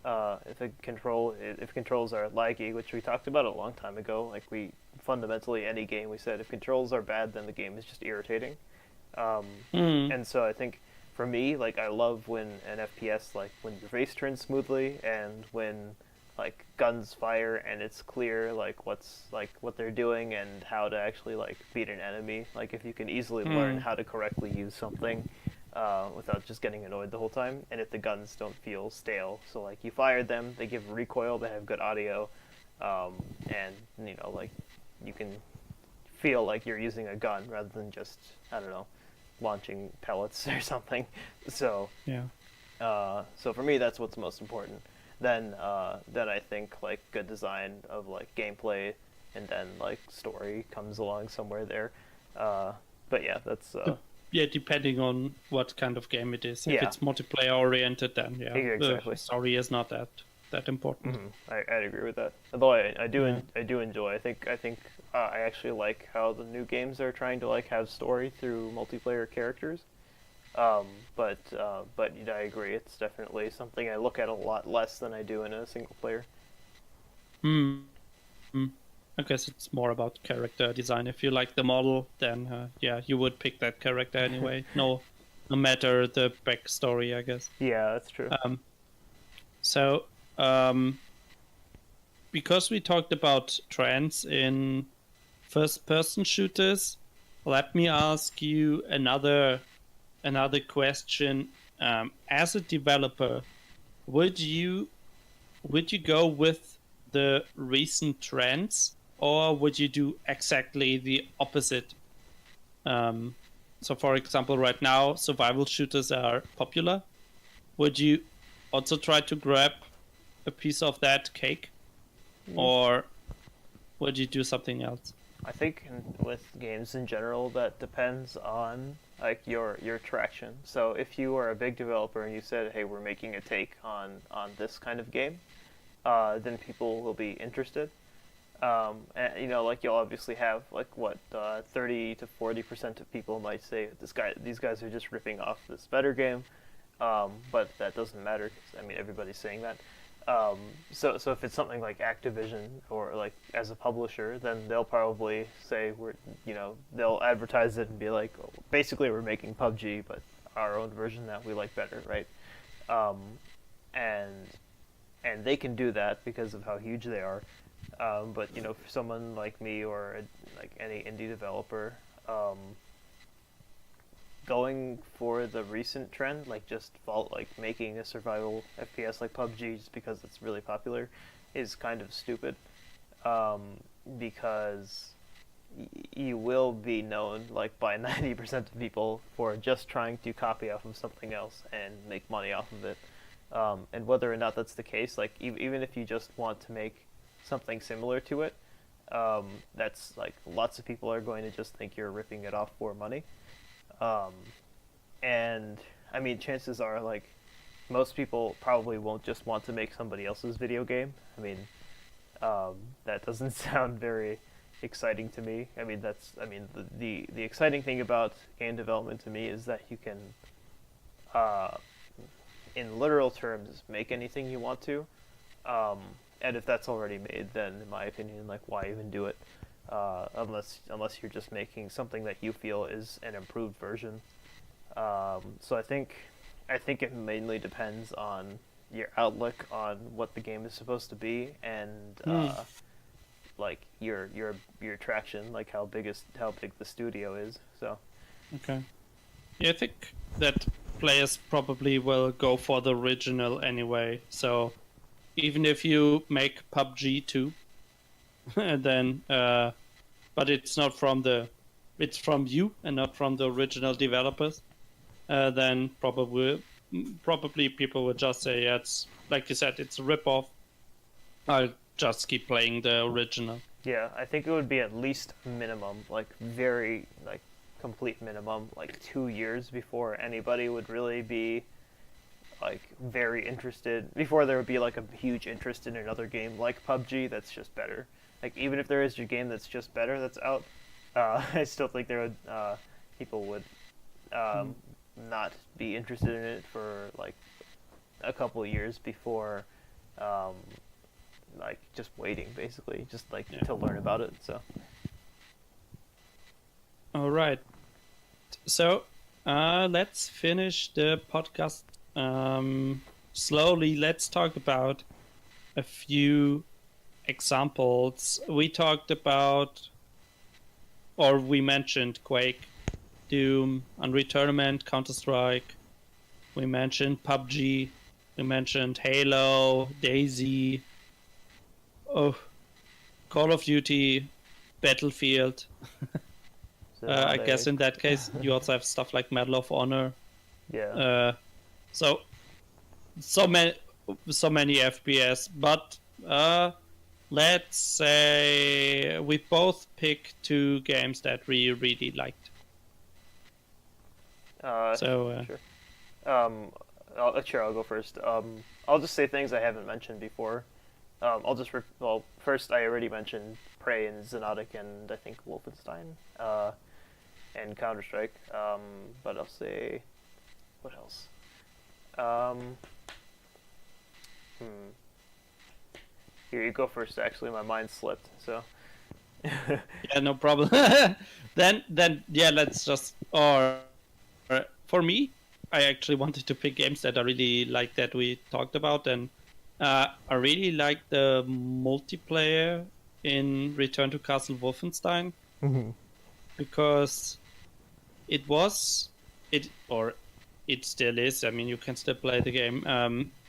if controls are laggy, which we talked about a long time ago, like, we fundamentally, any game, we said if controls are bad, then the game is just irritating. And so I think for me, like, I love when an FPS, like when your face turns smoothly, and when like guns fire and it's clear like what they're doing and how to actually like beat an enemy. Like, if you can easily learn how to correctly use something without just getting annoyed the whole time, and if the guns don't feel stale. So like, you fired them, they give recoil, they have good audio, and you know, like, you can feel like you're using a gun rather than just, I don't know, launching pellets or something. So so for me, that's what's most important. Then I think like good design of like gameplay, and then like story comes along somewhere there. But yeah, that's depending on what kind of game it is. If it's multiplayer oriented, then exactly. The story is not that important. I'd agree with that. Although I do enjoy. I think I actually like how the new games are trying to like have story through multiplayer characters. But I agree. It's definitely something I look at a lot less than I do in a single player. I guess it's more about character design. If you like the model, then you would pick that character anyway. No matter the backstory, I guess. Yeah, that's true. Because we talked about trends in first-person shooters, let me ask you another question. As a developer, would you go with the recent trends, or would you do exactly the opposite? So for example, right now survival shooters are popular. Would you also try to grab a piece of that cake, or would you do something else? I think with games in general, that depends on like your traction. So if you are a big developer and you said, "Hey, we're making a take on this kind of game," then people will be interested. And like you'll obviously have like 30 to 40% of people might say these guys are just ripping off this better game, but that doesn't matter because I mean everybody's saying that. So if it's something like Activision or like as a publisher, then they'll probably say they'll advertise it and be like, oh, basically we're making PUBG, but our own version that we like better, right? And they can do that because of how huge they are. But for someone like me or like any indie developer, going for the recent trend, like making a survival FPS like PUBG just because it's really popular, is kind of stupid. Because you will be known like by 90% of people for just trying to copy off of something else and make money off of it. And whether or not that's the case, like even if you just want to make something similar to it, that's like lots of people are going to just think you're ripping it off for money. And I mean, chances are like most people probably won't just want to make somebody else's video game. I mean, that doesn't sound very exciting to me. I mean, the exciting thing about game development to me is that you can, in literal terms, make anything you want to. And if that's already made, then in my opinion, like why even do it? Unless you're just making something that you feel is an improved version. So I think it mainly depends on your outlook on what the game is supposed to be and like your traction, like how big the studio is. So okay, yeah, I think that players probably will go for the original anyway. So even if you make PUBG 2, then but it's not it's from you and not from the original developers, then probably people would just say, yeah, it's like you said, it's a ripoff. I'll just keep playing the original. Yeah, I think it would be at least minimum, like very like complete minimum, like 2 years before anybody would really be like very interested, before there would be like a huge interest in another game like PUBG that's just better. Like even if there is a game that's just better that's out, I still think there would people would not be interested in it for like a couple of years before like just waiting basically, just like to learn about it. So all right, so let's finish the podcast slowly. Let's talk about a few examples. We talked about, or we mentioned Quake, Doom, Unreal Tournament, Counter-Strike. We mentioned PUBG. We mentioned Halo, DayZ, Call of Duty, Battlefield. I guess in that case you also have stuff like Medal of Honor. Yeah. So many FPS, but let's say we both pick 2 games that we really liked. Sure. I'll go first. I'll just say things I haven't mentioned before. First I already mentioned Prey and Xonotic and I think Wolfenstein, and Counter-Strike. But I'll say, what else? Here, you go first. Actually, my mind slipped. So. Yeah, no problem. then yeah, let's just. Or for me, I actually wanted to pick games that I really like that we talked about, and I really like the multiplayer in Return to Castle Wolfenstein, because it still is. I mean, you can still play the game.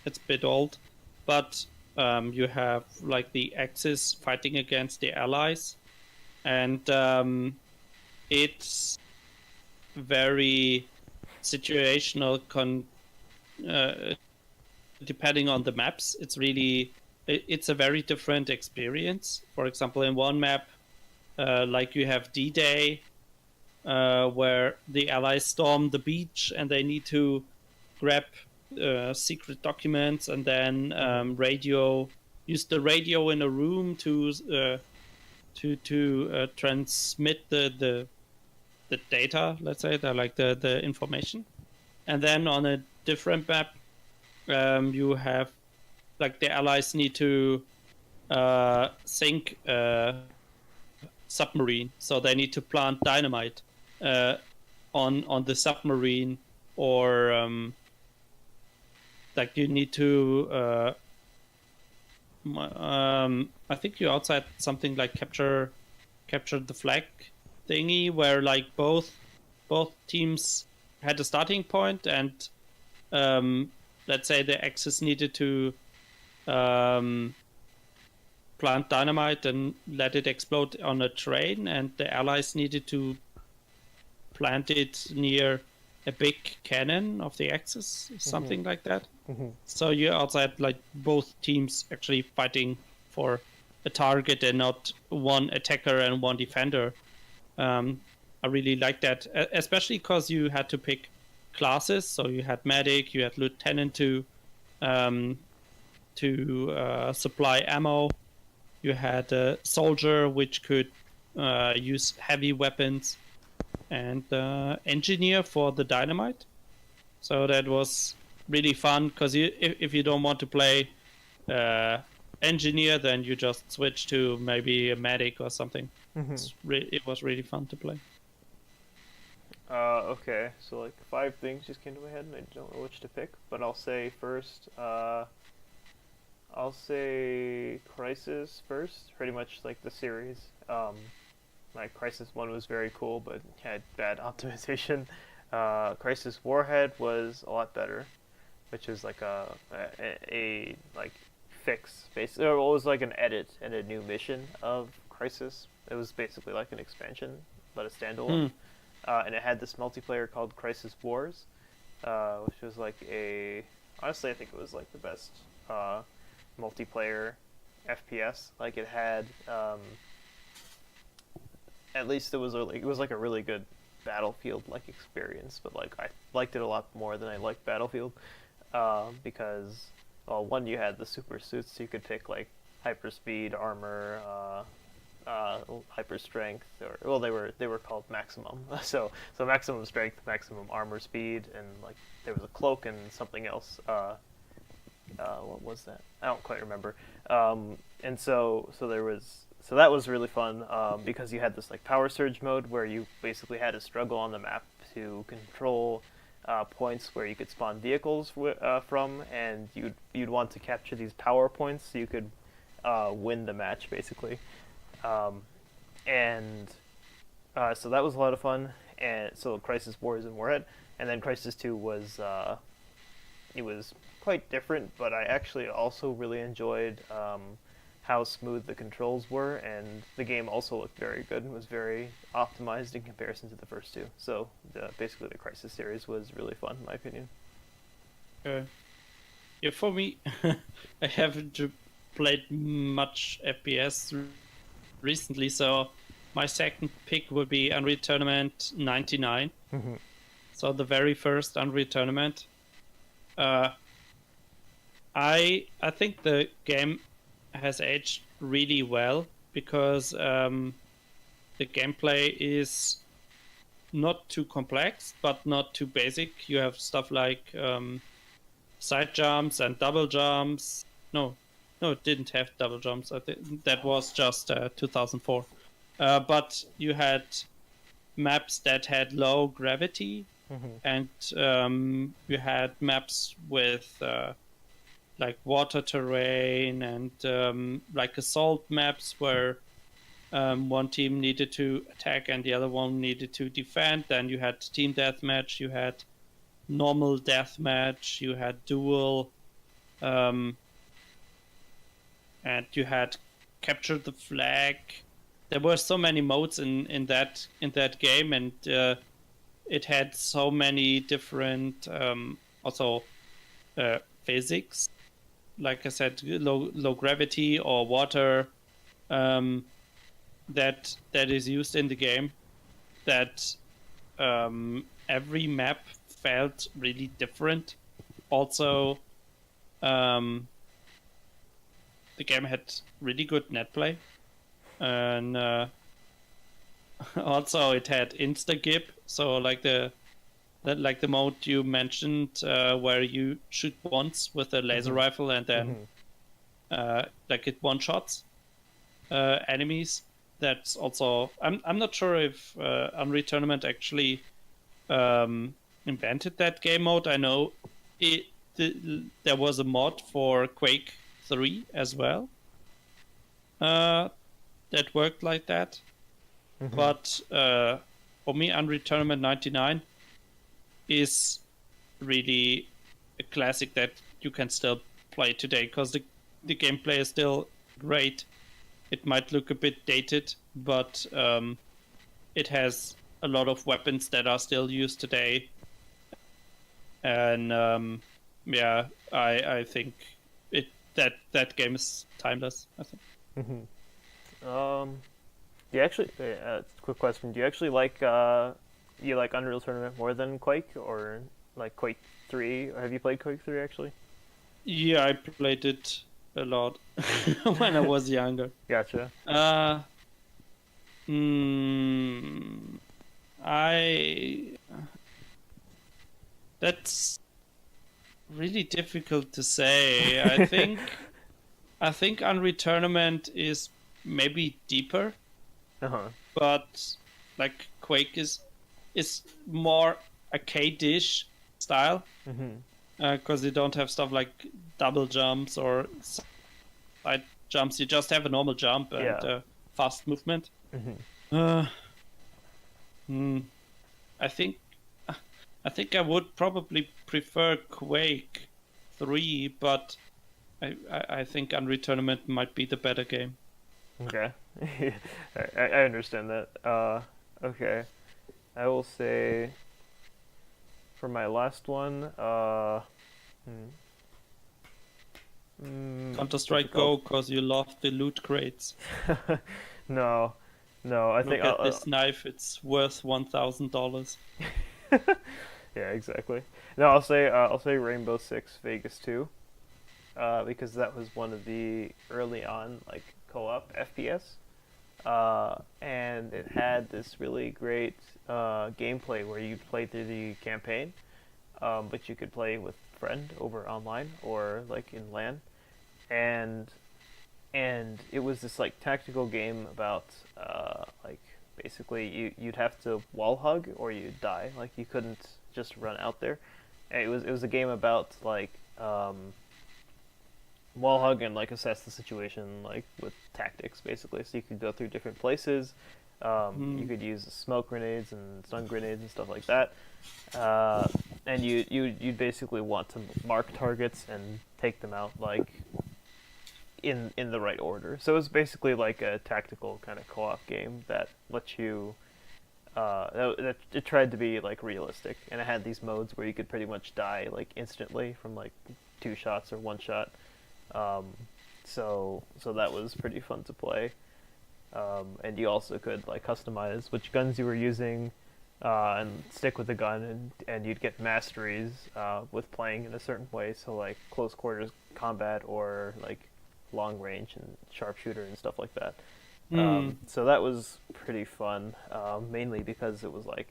It's a bit old, but you have like the Axis fighting against the Allies, and it's very situational. Depending on the maps, it's a very different experience. For example, in one map, like you have D-Day, where the Allies storm the beach and they need to grab secret documents and then use the radio in a room to transmit the data, let's say, the information. And then on a different map, you have like the Allies need to sink submarine, so they need to plant dynamite on the submarine, or like you need to I think you outside something like capture the flag thingy, where like both teams had a starting point, and let's say the Axis needed to plant dynamite and let it explode on a train, and the Allies needed to plant it near a big cannon of the Axis, something like that. So you're outside like both teams actually fighting for a target and not one attacker and one defender. I really like that, especially because you had to pick classes. So you had medic, you had lieutenant to supply ammo. You had a soldier which could use heavy weapons, and engineer for the dynamite. So that was really fun, because if you don't want to play engineer, then you just switch to maybe a medic or something. It was really fun to play. Okay, so like 5 things just came to my head and I don't know which to pick, but I'll say first, I'll say Crisis first, pretty much like the series. Like Crisis 1 was very cool, but had bad optimization. Crisis Warhead was a lot better, which is like a like fix, basically. It was like an edit and a new mission of Crisis. It was basically like an expansion, but a standalone. And it had this multiplayer called Crisis Wars, which was like honestly, I think it was like the best multiplayer FPS. Like it had, at least it was like a really good Battlefield like experience. But like I liked it a lot more than I liked Battlefield, because, well, one, you had the super suits, so you could pick like hyperspeed, armor, hyper strength, or well, they were called maximum. So maximum strength, maximum armor speed, and like there was a cloak and something else. What was that? I don't quite remember. And so that was really fun, because you had this like power surge mode where you basically had to struggle on the map to control points where you could spawn vehicles from, and you'd want to capture these power points so you could win the match, basically. So that was a lot of fun. And so Crisis Wars and Warhead, and then Crisis 2 was it was quite different, but I actually also really enjoyed how smooth the controls were, and the game also looked very good and was very optimized in comparison to the first two. So basically the Crisis series was really fun, in my opinion. Yeah, for me, I haven't played much FPS recently, so my second pick would be Unreal Tournament 99. So the very first Unreal Tournament. I think the game has aged really well, because the gameplay is not too complex but not too basic. You have stuff like side jumps and double jumps. No, it didn't have double jumps. I think that was just 2004. But you had maps that had low gravity, and you had maps with like water terrain, and like assault maps where one team needed to attack and the other one needed to defend. Then you had team deathmatch, you had normal deathmatch, you had duel, and you had capture the flag. There were so many modes in that game, and it had so many different also physics. Like I said, low gravity or water that is used in the game, that every map felt really different. Also, the game had really good net play, and also it had insta-gib, so like the mode you mentioned, where you shoot once with a laser rifle and then like it one-shots enemies. That's also I'm not sure if Unreal Tournament actually invented that game mode. I know there was a mod for Quake 3 as well that worked like that. But for me, Unreal Tournament 99 is really a classic that you can still play today, because the gameplay is still great. It might look a bit dated, but it has a lot of weapons that are still used today. And I think that game is timeless, I think. Do you actually? Quick question: do you actually like Unreal Tournament more than Quake, or like Quake 3? Have you played Quake 3 actually? Yeah, I played it a lot when I was younger. Gotcha. That's really difficult to say. I think Unreal Tournament is maybe deeper. But like Quake is more arcade-ish style, because you don't have stuff like double jumps or side jumps. You just have a normal jump and fast movement. I think I would probably prefer Quake 3, but I think Unreal Tournament might be the better game. Okay. I understand that. Okay. I will say for my last one, Counter-Strike Go, because you love the loot crates. No, I think Look at this knife, it's worth $1,000. Yeah, exactly. No, I'll say Rainbow Six Vegas 2, because that was one of the early on like co-op FPS, and it had this really great gameplay where you play through the campaign, but you could play with a friend over online or like in LAN, and it was this like tactical game about like basically you'd have to wall hug or you'd die. Like you couldn't just run out there. And it was a game about like wall hug and like assess the situation like with tactics basically. So you could go through different places. You could use smoke grenades and stun grenades and stuff like that. And you'd basically want to mark targets and take them out like in the right order. So it was basically like a tactical kind of co-op game that lets you it tried to be like realistic, and it had these modes where you could pretty much die like instantly from like 2 shots or 1 shot. So that was pretty fun to play. And you also could like customize which guns you were using, and stick with the gun, and you'd get masteries with playing in a certain way. So like close quarters combat or like long range and sharpshooter and stuff like that. So that was pretty fun, mainly because it was like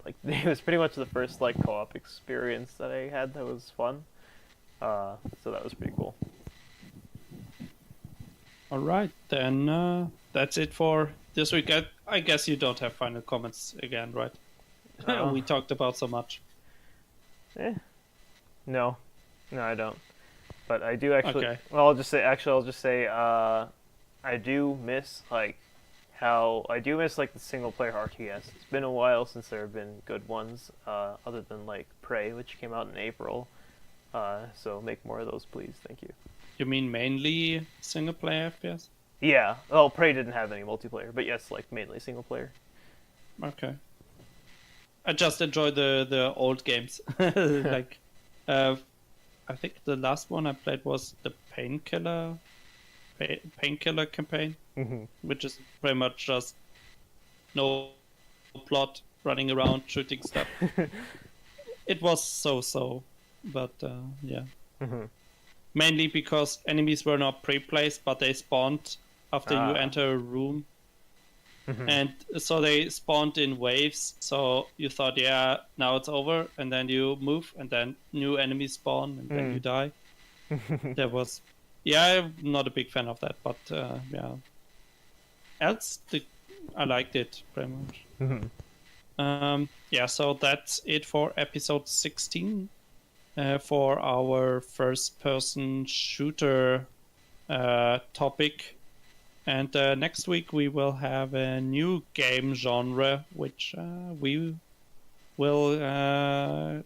it was pretty much the first like co-op experience that I had that was fun. So that was pretty cool. All right, then that's it for this week. I guess you don't have final comments again, right? We talked about so much. No, I don't. But I do actually. Okay. Well, I'll just say. I do miss like the single player RTS. It's been a while since there have been good ones, other than like Prey, which came out in April. So make more of those, please. Thank you. You mean mainly single player FPS? Yeah. Well, Prey didn't have any multiplayer, but yes, like mainly single player. Okay. I just enjoy the old games. Like, I think the last one I played was the Painkiller campaign, which is pretty much just no plot, running around shooting stuff. It was so, but yeah. Mainly because enemies were not pre-placed, but they spawned after you enter a room. And so they spawned in waves, so you thought, yeah, now it's over, and then you move, and then new enemies spawn, and then you die. There was... Yeah, I'm not a big fan of that, but yeah. Else, I liked it, pretty much. Yeah, so that's it for episode 16 for our first-person shooter topic. And next week we will have a new game genre, which we will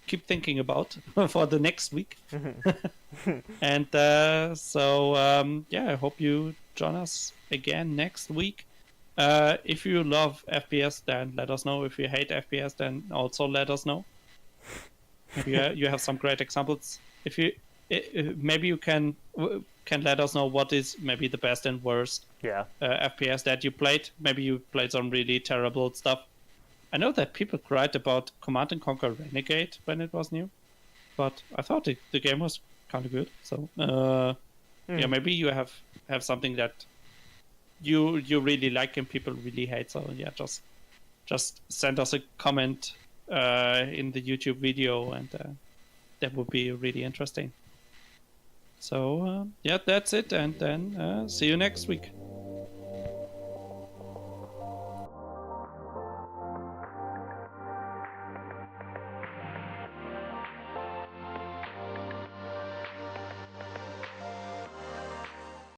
keep thinking about for the next week. And so, yeah, I hope you join us again next week. If you love FPS, then let us know. If you hate FPS, then also let us know. Maybe you have some great examples. If you maybe you can let us know what is maybe the best and worst FPS that you played. Maybe you played some really terrible stuff. I know that people cried about Command & Conquer Renegade when it was new, but I thought the game was kind of good. So yeah, maybe you have something that you really like and people really hate. So yeah, just send us a comment in the YouTube video, and that would be really interesting. So yeah, that's it, and then see you next week.